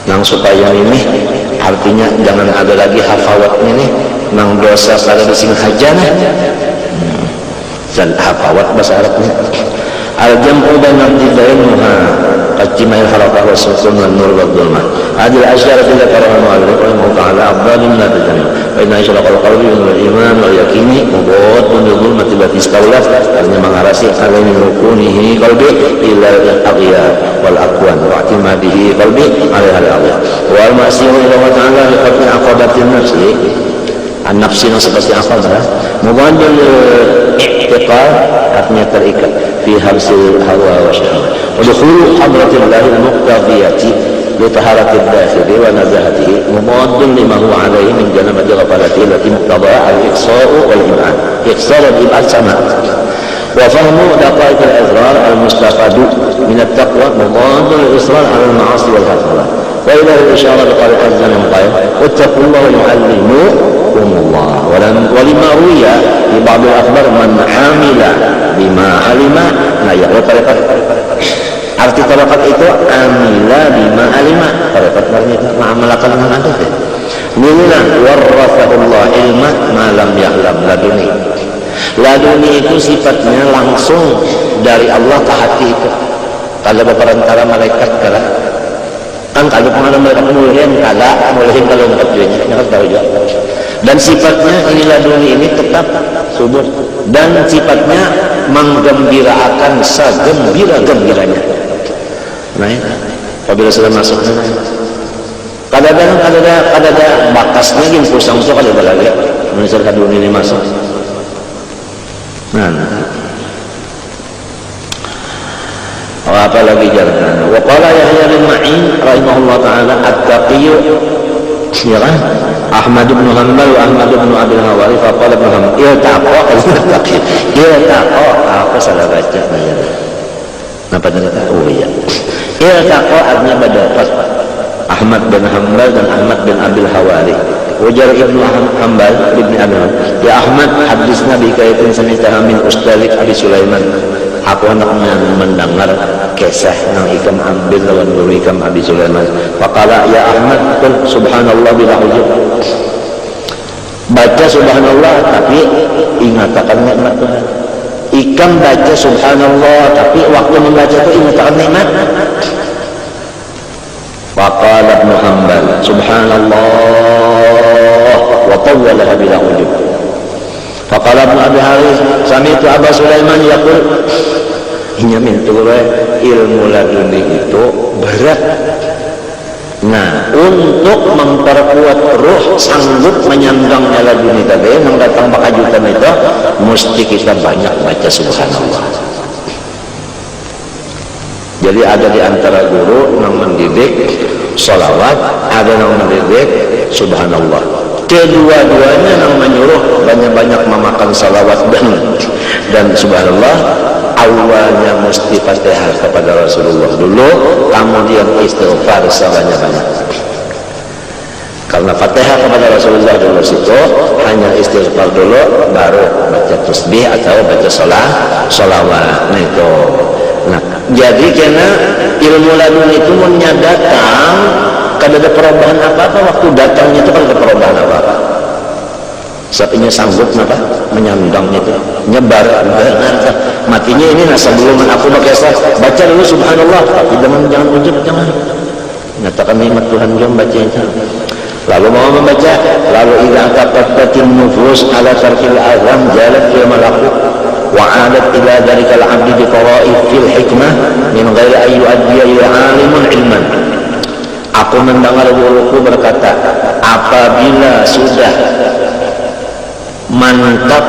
Speaker 1: nang supaya ini artinya jangan ada lagi hafawatnya nih nang dosa pada bising hajana dan hafawat bahasa Arabnya al-jam'u baina al-tidainuha qajjimail harakah wa sukun wa nur wa dhulmah hadil asyara bila karahan wa al-rahimah ta'ala abdali min al-tajami wa inna isyaraqal qawli wa iman wa yakini mubawatun wa dhulmati bati istawlaf artinya mengarasi alai min rukunihi qalbi ila al-aqiyah wal aqwan wa atimadihi qalbi alai al-aqiyah wal ma'asiyah ila wa ta'ala liqatni aqabatin nafsi an-nafsi yang seperti apa mubandil i'tiqad artinya terikat fi habsil hawa wa syahwat wa dukhulu hadratillahi al-muqtadiyati li taharatid dakhili wa nazahatihi mubaddil lima huwa alaihi min janabati ghafalati allati muqtadaha al-iqsa'u wal ib'ad iqsa' wal ib'ad sama wa fahmu daqaiq al-azrar al-mustafadu min at-taqwa mubaddil al-israr ala al-ma'asi wal hafalat wa ila al-ishara biqal azza wa jalla wattaqullaha wa yu'allimukumullah wa lima ruya di ba'd al-akhbar man 'amila bima 'alima la yaqul arti tarakat itu amila bima 'alima tarakat artinya mengamalkan dengan ada nilai warasahullah ilma ma lam ya'lam laduni itu sifatnya langsung dari Allah ke hati itu kalau berperantara malaikat kalah kan kalau pengalam mereka mulhim kalau empat juanya yang tahu juga dan sifatnya ini laduni ini tetap subur dan sifatnya menggembirakan segembira-gembiranya nah apabila sudah masuk kadang-kadang ada bakasnya yang pusang itu kalau ada lagi menuliskan laduni ini masuk nah apa lagi jalan wa qala Yahya bin Ma'in rahimahullah ta'ala at-taqiyyu ya kan Ahmad bin Hanbal wa Ahmad bin Abil Hawari faqala bin Hanbal iltaqa al-taqiyyu iltaqa aku salah baca apa kata oh iya iltaqa artinya berdapat Ahmad bin Hanbal dan Ahmad bin Abil Hawari ujar Ibnu Hanbal Ibnu Abil ya Ahmad hadisna bi kaitin sami'taha min ustalik Abi Sulaiman aku hendak mendengar kisah yang ikam ambil lawan guru ikam Abi Sulaiman faqala ya Ahmad qul subhanallah bila ujub baca subhanallah tapi ingatakan nikmat Tuhan ikam baca subhanallah tapi waktu membaca itu ingatakan nikmat faqala Ibnu Hanbal subhanallah wa tawwalaha bila ujub Faqala Ibnu Abi Harits sami'tu Aba Sulaiman yaqul inya mintu ilmu laduni itu berat. Nah, untuk memperkuat ruh sanggup menyandangnya laduni tadi yang datang pakajutan itu mesti kita banyak baca subhanallah. Jadi ada di antara guru yang mendidik sholawat, ada yang mendidik subhanallah. Kedua-duanya yang menyuruh banyak-banyak memakan salawat dan subhanallah. Awalnya mesti Fatihah kepada Rasulullah dulu, kemudian istighfar sebanyak-banyak. Karena Fatihah kepada Rasulullah dulu situ hanya istighfar dulu, baru baca tasbih atau baca sholawat. Nah itu. Nah, jadi karena ilmu ladun itu datang, kada ada perubahan apa-apa waktu datangnya itu, kada ada perubahan apa-apa. Sapinya sanggup apa menyandang itu, nyebar matinya ini. Nah, sebelum aku baca dulu subhanallah, tapi jangan ujub, jangan nyatakan nikmat Tuhan, jangan baca itu. Lalu mau membaca, lalu idza taqattatin nufus ala tarkil azam jalat fil malaku wa adat ila dzalikal abdi bi tawaif fil hikmah min ghairi ayu addiya ila alimun ilman. Aku mendengar guruku berkata, apabila sudah mantap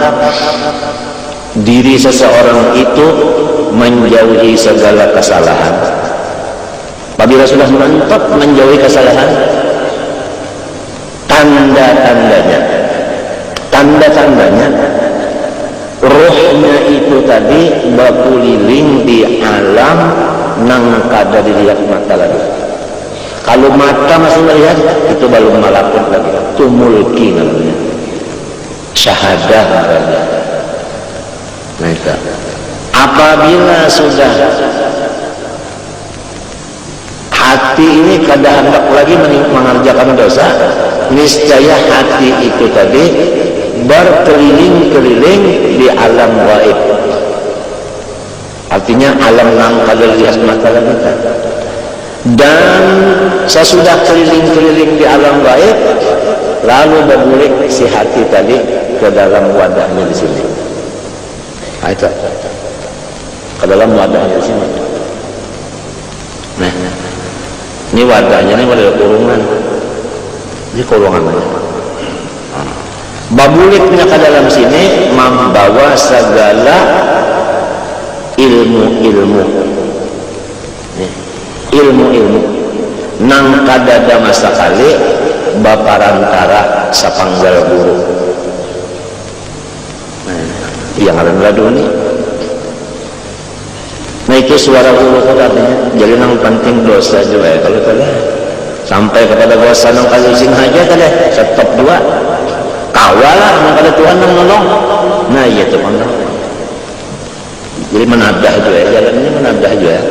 Speaker 1: diri seseorang itu menjauhi segala kesalahan, apabila sudah mantap menjauhi kesalahan, tanda-tandanya rohnya itu tadi berkeliling di alam nang kada dilihat mata lagi. Kalau mata masih melihat, itu belum malakut lagi, itu mulki namanya, syahadah namanya. Nah itu apabila sudah hati ini kada hendak lagi mengerjakan dosa, niscaya hati itu tadi berkeliling-keliling di alam gaib. Artinya alam yang kada lihat mata kita. Dan sesudah keliling-keliling di alam gaib, lalu berguling si hati tadi ke dalam wadahnya di sini. Nah, itu ke dalam wadahnya di sini. Nah, ini wadahnya, ini wadah kurungan. Ini kurungan aja. Babuliknya ke dalam sini membawa segala ilmu-ilmu, ilmu-ilmu nang kadada masa kali baparantara sapanggal guru. Yang ada laduni. Nah itu suara guru katanya. Jadi nang penting dosa juga ya kalau kada sampai kepada dosa nang kali sing aja kada stop dua. Kawalah nang kada Tuhan nang nolong. Nah iya tuh kan. Jadi menadah juga ya, jalannya menadah juga ya.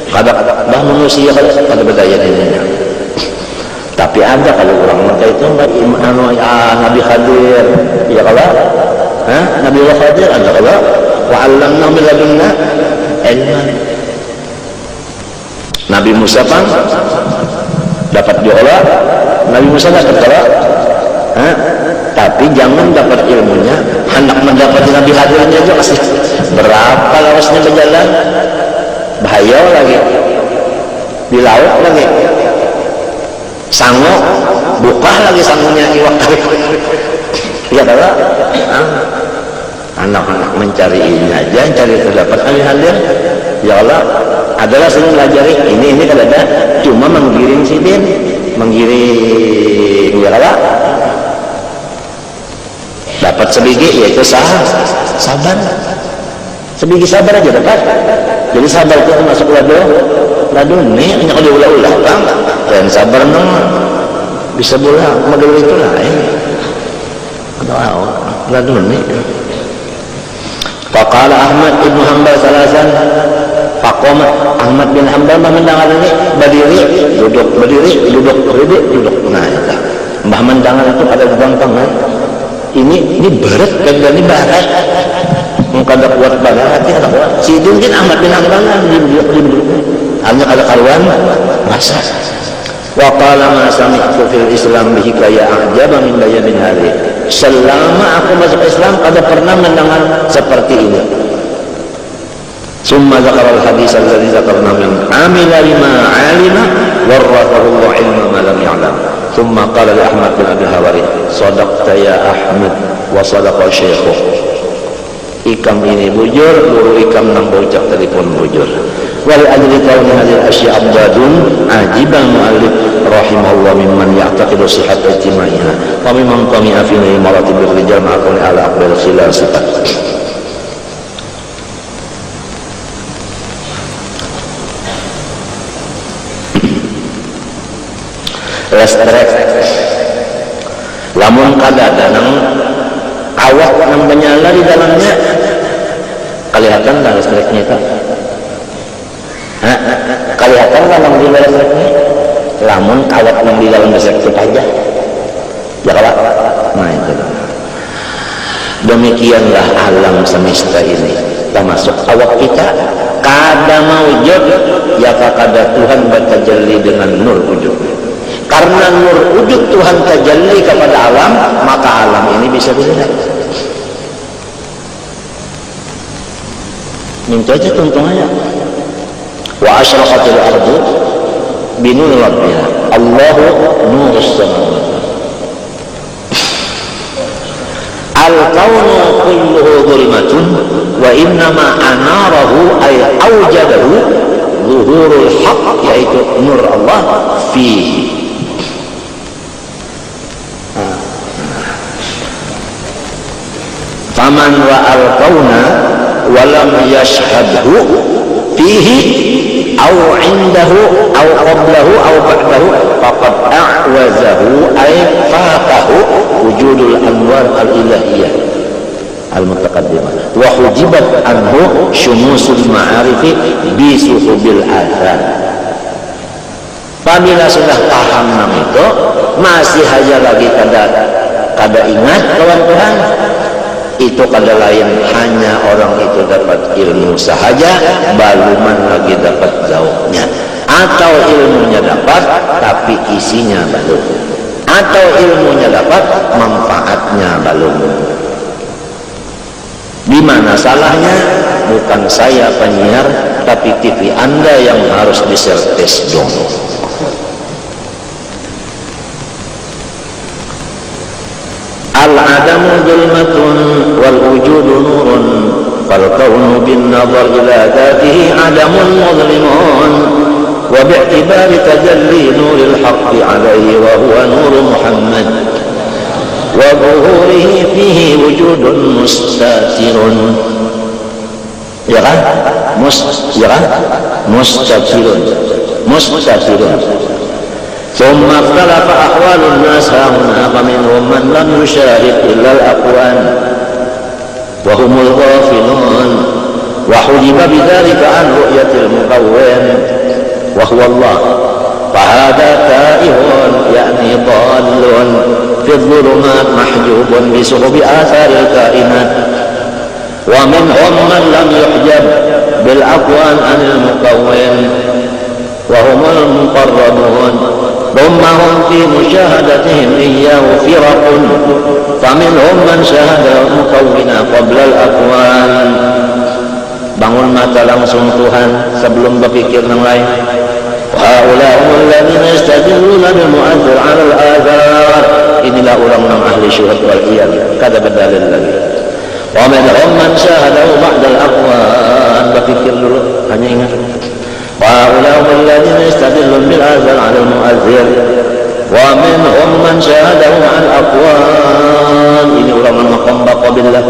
Speaker 1: Kada bah manusia kada berdaya ini. Tapi ada kalau orang mereka itu Nabi Khadir, ya kalau Nabi Khadir ada kalau wa'allamna min ladunna ilman. Nabi Musa kan dapat diolah, Nabi Musa dapat diolah, tapi jangan dapat ilmunya, hendak mendapat Nabi Khadirnya aja masih berapa lawasnya berjalan, bahaya lagi, di laut lagi. Sango buka lagi sangonya iwak ya kalau anak-anak mencari ini aja, cari terdapat hadir ya Allah adalah sering pelajari ini kan ada, cuma menggiring sidin, menggiring ya Allah dapat sebiji yaitu sabar, sebiji sabar aja dapat. Jadi sabar itu termasuk ladun nih hanya kalau diulah-ulah bang dan sabar nang bisa bola model itu lain atau ladun nih. Faqala Ahmad ibn Hanbal salasan, faqama Ahmad bin Hanbal mendengar ini berdiri duduk duduk. Nah itu mbah mendengar itu ada gampang kan, ini berat dan ini berat. Kada kuat banget hati ada kuat. Si mungkin Ahmad bin Hanbal hanya kada karuan masa. Wa qala ma sami'tu fil Islam bihi kaya ajaba min bayanin hadhi. selama aku masuk Islam kada pernah mendengar seperti ini. Summa zakara al-hadis alladhi zakarna min amila lima alima warrathahu Allah ilma ma lam ya'lam. Thumma qala li Ahmad bin Abi Hawari sadaqta ya Ahmad wa sadaqa syaikhuh. Ikam ini bujur, guru ikam nang bocah tadi pun bujur. Wali ajli kauni hadhihi al-ashya' abdadun ajiban mu'allif rahimahullah mimman ya'taqidu sihhat ijtimaiha wa mimman tami'a fi maratib ar-rijal ma'akuni ala aqbal khilal sifat. Lestrek lamun kadada nang awak nang menyala di dalamnya kelihatan nggak listreknya itu? Kelihatan nggak nang di dalam listreknya? Lamun awak nang di dalam listrik itu aja ya kawan. Nah itu demikianlah alam semesta ini termasuk awak kita kada maujud ya kada Tuhan bertajalli dengan nur wujud. Karena nur wujud Tuhan tajalli kepada alam, maka alam ini bisa dilihat. Minta aja tuntungannya. Wa asyraqatil ardu binur rabbiha. Allahu nurus samawati. Al-kaunu kulluhu dhulmatun wa innama anarahu ay awjadahu zuhurul haq, yaitu nur Allah fihi. Faman ra'al kauna walam yashhadhu fihi aw indahu aw qablahu aw ba'dahu faqad a'wazahu ay faqahu wujudul anwar al-ilahiyah al-mutaqaddimah wa hujibat anhu syumusul ma'arifi bi suhubil athar. Apabila sudah paham nam itu masih aja lagi kada ingat kawan Tuhan, itu kada lain hanya orang itu dapat ilmu sahaja, baluman lagi dapat jauhnya, atau ilmunya dapat tapi isinya belum, atau ilmunya dapat manfaatnya belum. Di mana salahnya? Bukan saya penyiar, tapi TV Anda yang harus diservis dong. Al-adamu zulmatun wal wujudu nurun fal kaunu bin nazar ila dhatihi adamun muzlimun wa bi'tibari tajalli nuril haqqi alaihi wa huwa nuru Muhammad wa zuhurihi fihi wujudun mustatirun. Ya kan? Mustatirun. ثم اختلف أحوال الناس هنا فمنهم من لم يشاهد إلا الأقوام وهم الغافلون وحجب بذلك عن رؤية المكون وهو الله فهذا تائه يعني ضال في الظلمات محجوب بسبب آثار الكائنات ومنهم من لم يحجب بالأقوام عن المكون وهم المقربون ثم هم في مشاهدتهم إياه فرق فمنهم من شاهد المكون قبل الأكوان. Bangun mata langsung Tuhan sebelum berpikir yang lain. Haula alladzina yastajilluna bil mu'adzir 'ala al-adhar. Inilah orang ahli syuhud wal iyad, kada berdalil lagi. Wa minhum man syahadahu ba'da al-aqwan. Berpikir dulu, hanya ingat. وهؤلاء الذين يستدلون بالآثار على المؤثر ومنهم من شاهده مع الأقوال. Ini ulama maqam billah.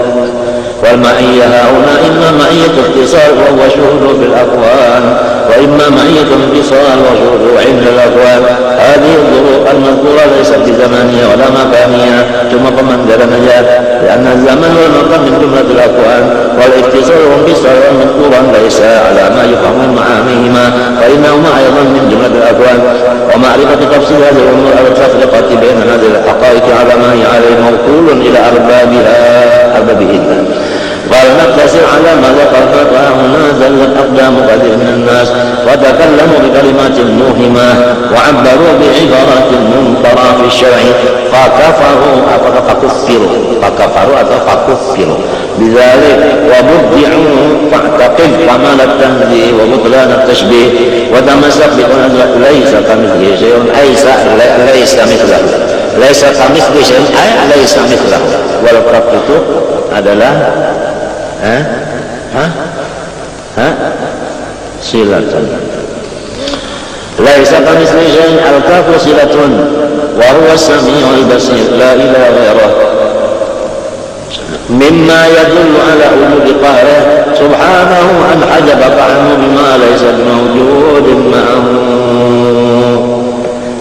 Speaker 1: والمعية هؤلاء إما معية اتصال وهو شهود بالأقوال وإما معية انفصال وشهود عند الأقوال. هذه الظروف المذكورة ليست بزمانية ولا مكانية ثم فمن درجات لأن الزمن والمكان من جملة الأقوال والاتصال والانفصال المذكورا ليس على ما يفهم من معانيهما فإنهما أيضا من جملة الأقوال. ومعرفة تفصيل هذه الأمور أو التفرقة بين هذه الحقائق على ما هي عليه موكول إلى أربابهن. فلنقتصر على ما ذكرنا فهنا زلت أقدام كثير من الناس وتكلموا بكلمات موهمة وعبروا بعبارات منكرة في الشرع فكفروا لذلك وبدعوا فاعتقد كمال التنزيه وبطلان التشبيه وتمسك بقول ليس كمثله شيء ليس مثله ليس كمثله شيء ليس مثله. Wal-kaf itu adalah silatun. Laisa kamitslihi syai'un, al-kafu silatun wa huwa as-sami'ul basir la ilaha ghairuh. Mimma yadullu ala wujudi qahrih subhanahu an hajaba anhu bima laysa mawjudin ma'ahu.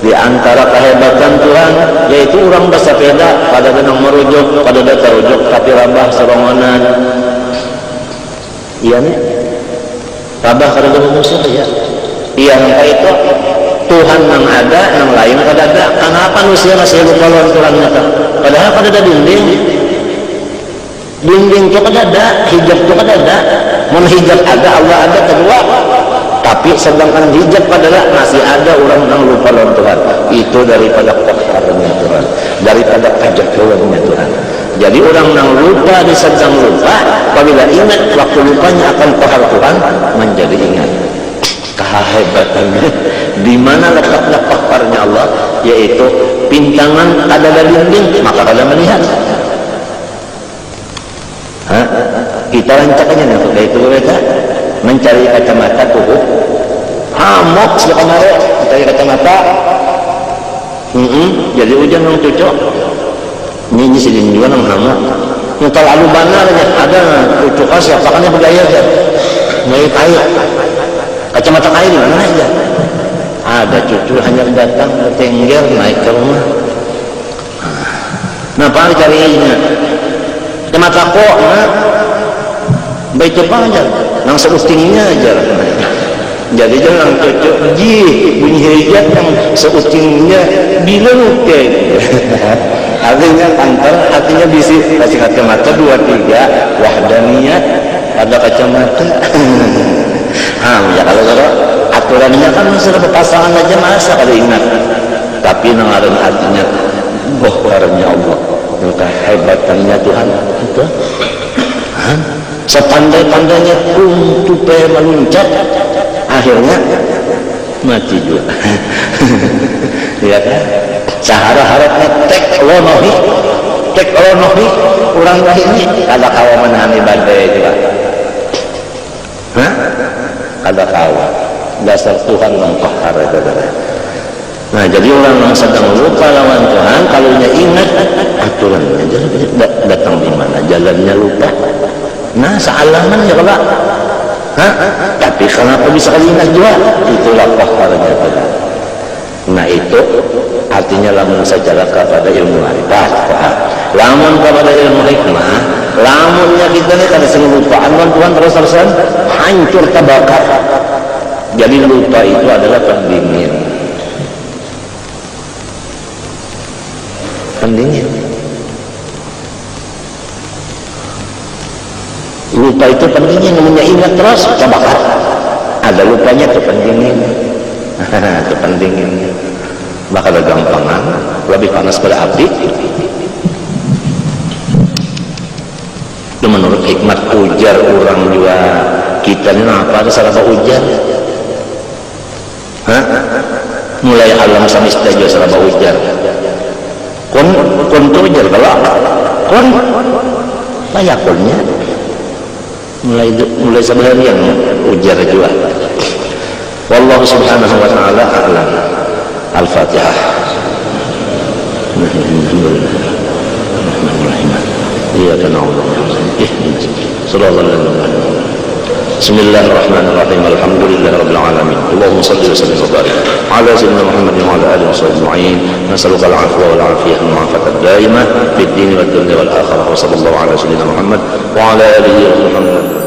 Speaker 1: Di antara kehebatan Tuhan yaitu orang bersepeda pada benang merujuk pada data rujuk tapi rabah serongonan. Iya nih rabah kada ada musuh ya. Iya maka itu Tuhan yang ada yang lain kada ada. Kenapa manusia masih lupa lawan Tuhannya kan? Padahal kada ada dinding itu kada ada, hijab itu kada ada. Mun hijab ada, Allah ada kedua. Tapi sedangkan hijab adalah masih ada orang yang lupa lawan Tuhan. Itu daripada qaharnya Tuhan, daripada kajakulannya Tuhan. Jadi orang yang lupa disedang lupa, apabila ingat waktu lupanya akan qahar Tuhan menjadi ingat. Kehebatannya di mana letaknya qaharnya Allah, yaitu pintangan ada dinding maka kada melihat. Kita rancakannya nih kayak itu mereka mencari kacamata tuh hamok sebenarnya mencari kacamata jadi hujan yang cocok ini sedih juga nang hamok yang terlalu banalnya ada cucu kasih apakahnya budaya aja naik air kacamata air di mana aja ada cucu hanya datang bertengger naik ke rumah. Nah apa carinya kacamata kok baik apa aja yang seutingnya aja jadi jangan cocok bunyi hijab yang seutingnya bilang ke artinya kantor artinya bisi kasih kacamata 2-3 wahdaniyat ada kacamata ya kalau aturannya kan sudah berpasangan aja masa kada ingat tapi nangaran artinya bahwarnya Allah kehebatannya Tuhan itu sepandai-pandainya tupai meluncat akhirnya mati juga. Ya kan sahara-haratnya tek lonohi orang ini kada kawa menahani badai juga kada kawa dasar Tuhan mengqahar. Nah jadi orang yang sedang lupa lawan Tuhan kalau ingat aturannya datang di mana jalannya lupa. Nah sealaman ya kalau tapi kenapa bisa ingat juga itulah qaharnya Tuhan. Nah itu artinya lamun secara kepada ilmu ma'rifat lamun kepada ilmu hikmah lamunnya kita ini kada sing lupaan Tuhan terus-terusan hancur terbakar. Jadi lupa itu adalah pendingin lupa itu pendingin namanya ingat terus terbakar. Ada lupanya itu pendingin itu pendingin bakal gampangan lebih panas pada api. Itu menurut hikmat ujar orang juga kita ini apa ada salah ujar mulai alam semesta juga salah ujar kon ujar kalau kon layakulnya mulai sebenarnya ujar juga. Wallahu subhanahu wa ta'ala a'lam. Al-Fatihah. Iyyaka na'budu wa iyyaka nasta'in. Shallallahu alaihi wa sallam. Bismillahirrahmanirrahim. Alhamdulillahi rabbil alamin. Allahumma shalli wa sallim wa barik ala sayyidina Muhammadin wa ala alihi wa sahbihi ajma'in. Nas'aluka al-'afwa wal 'afiyata wal 'afata ad-daimah fid din wad dunya wal akhirah. Wa sallallahu ala sayyidina Muhammad wa ala alihi wa sahbihi.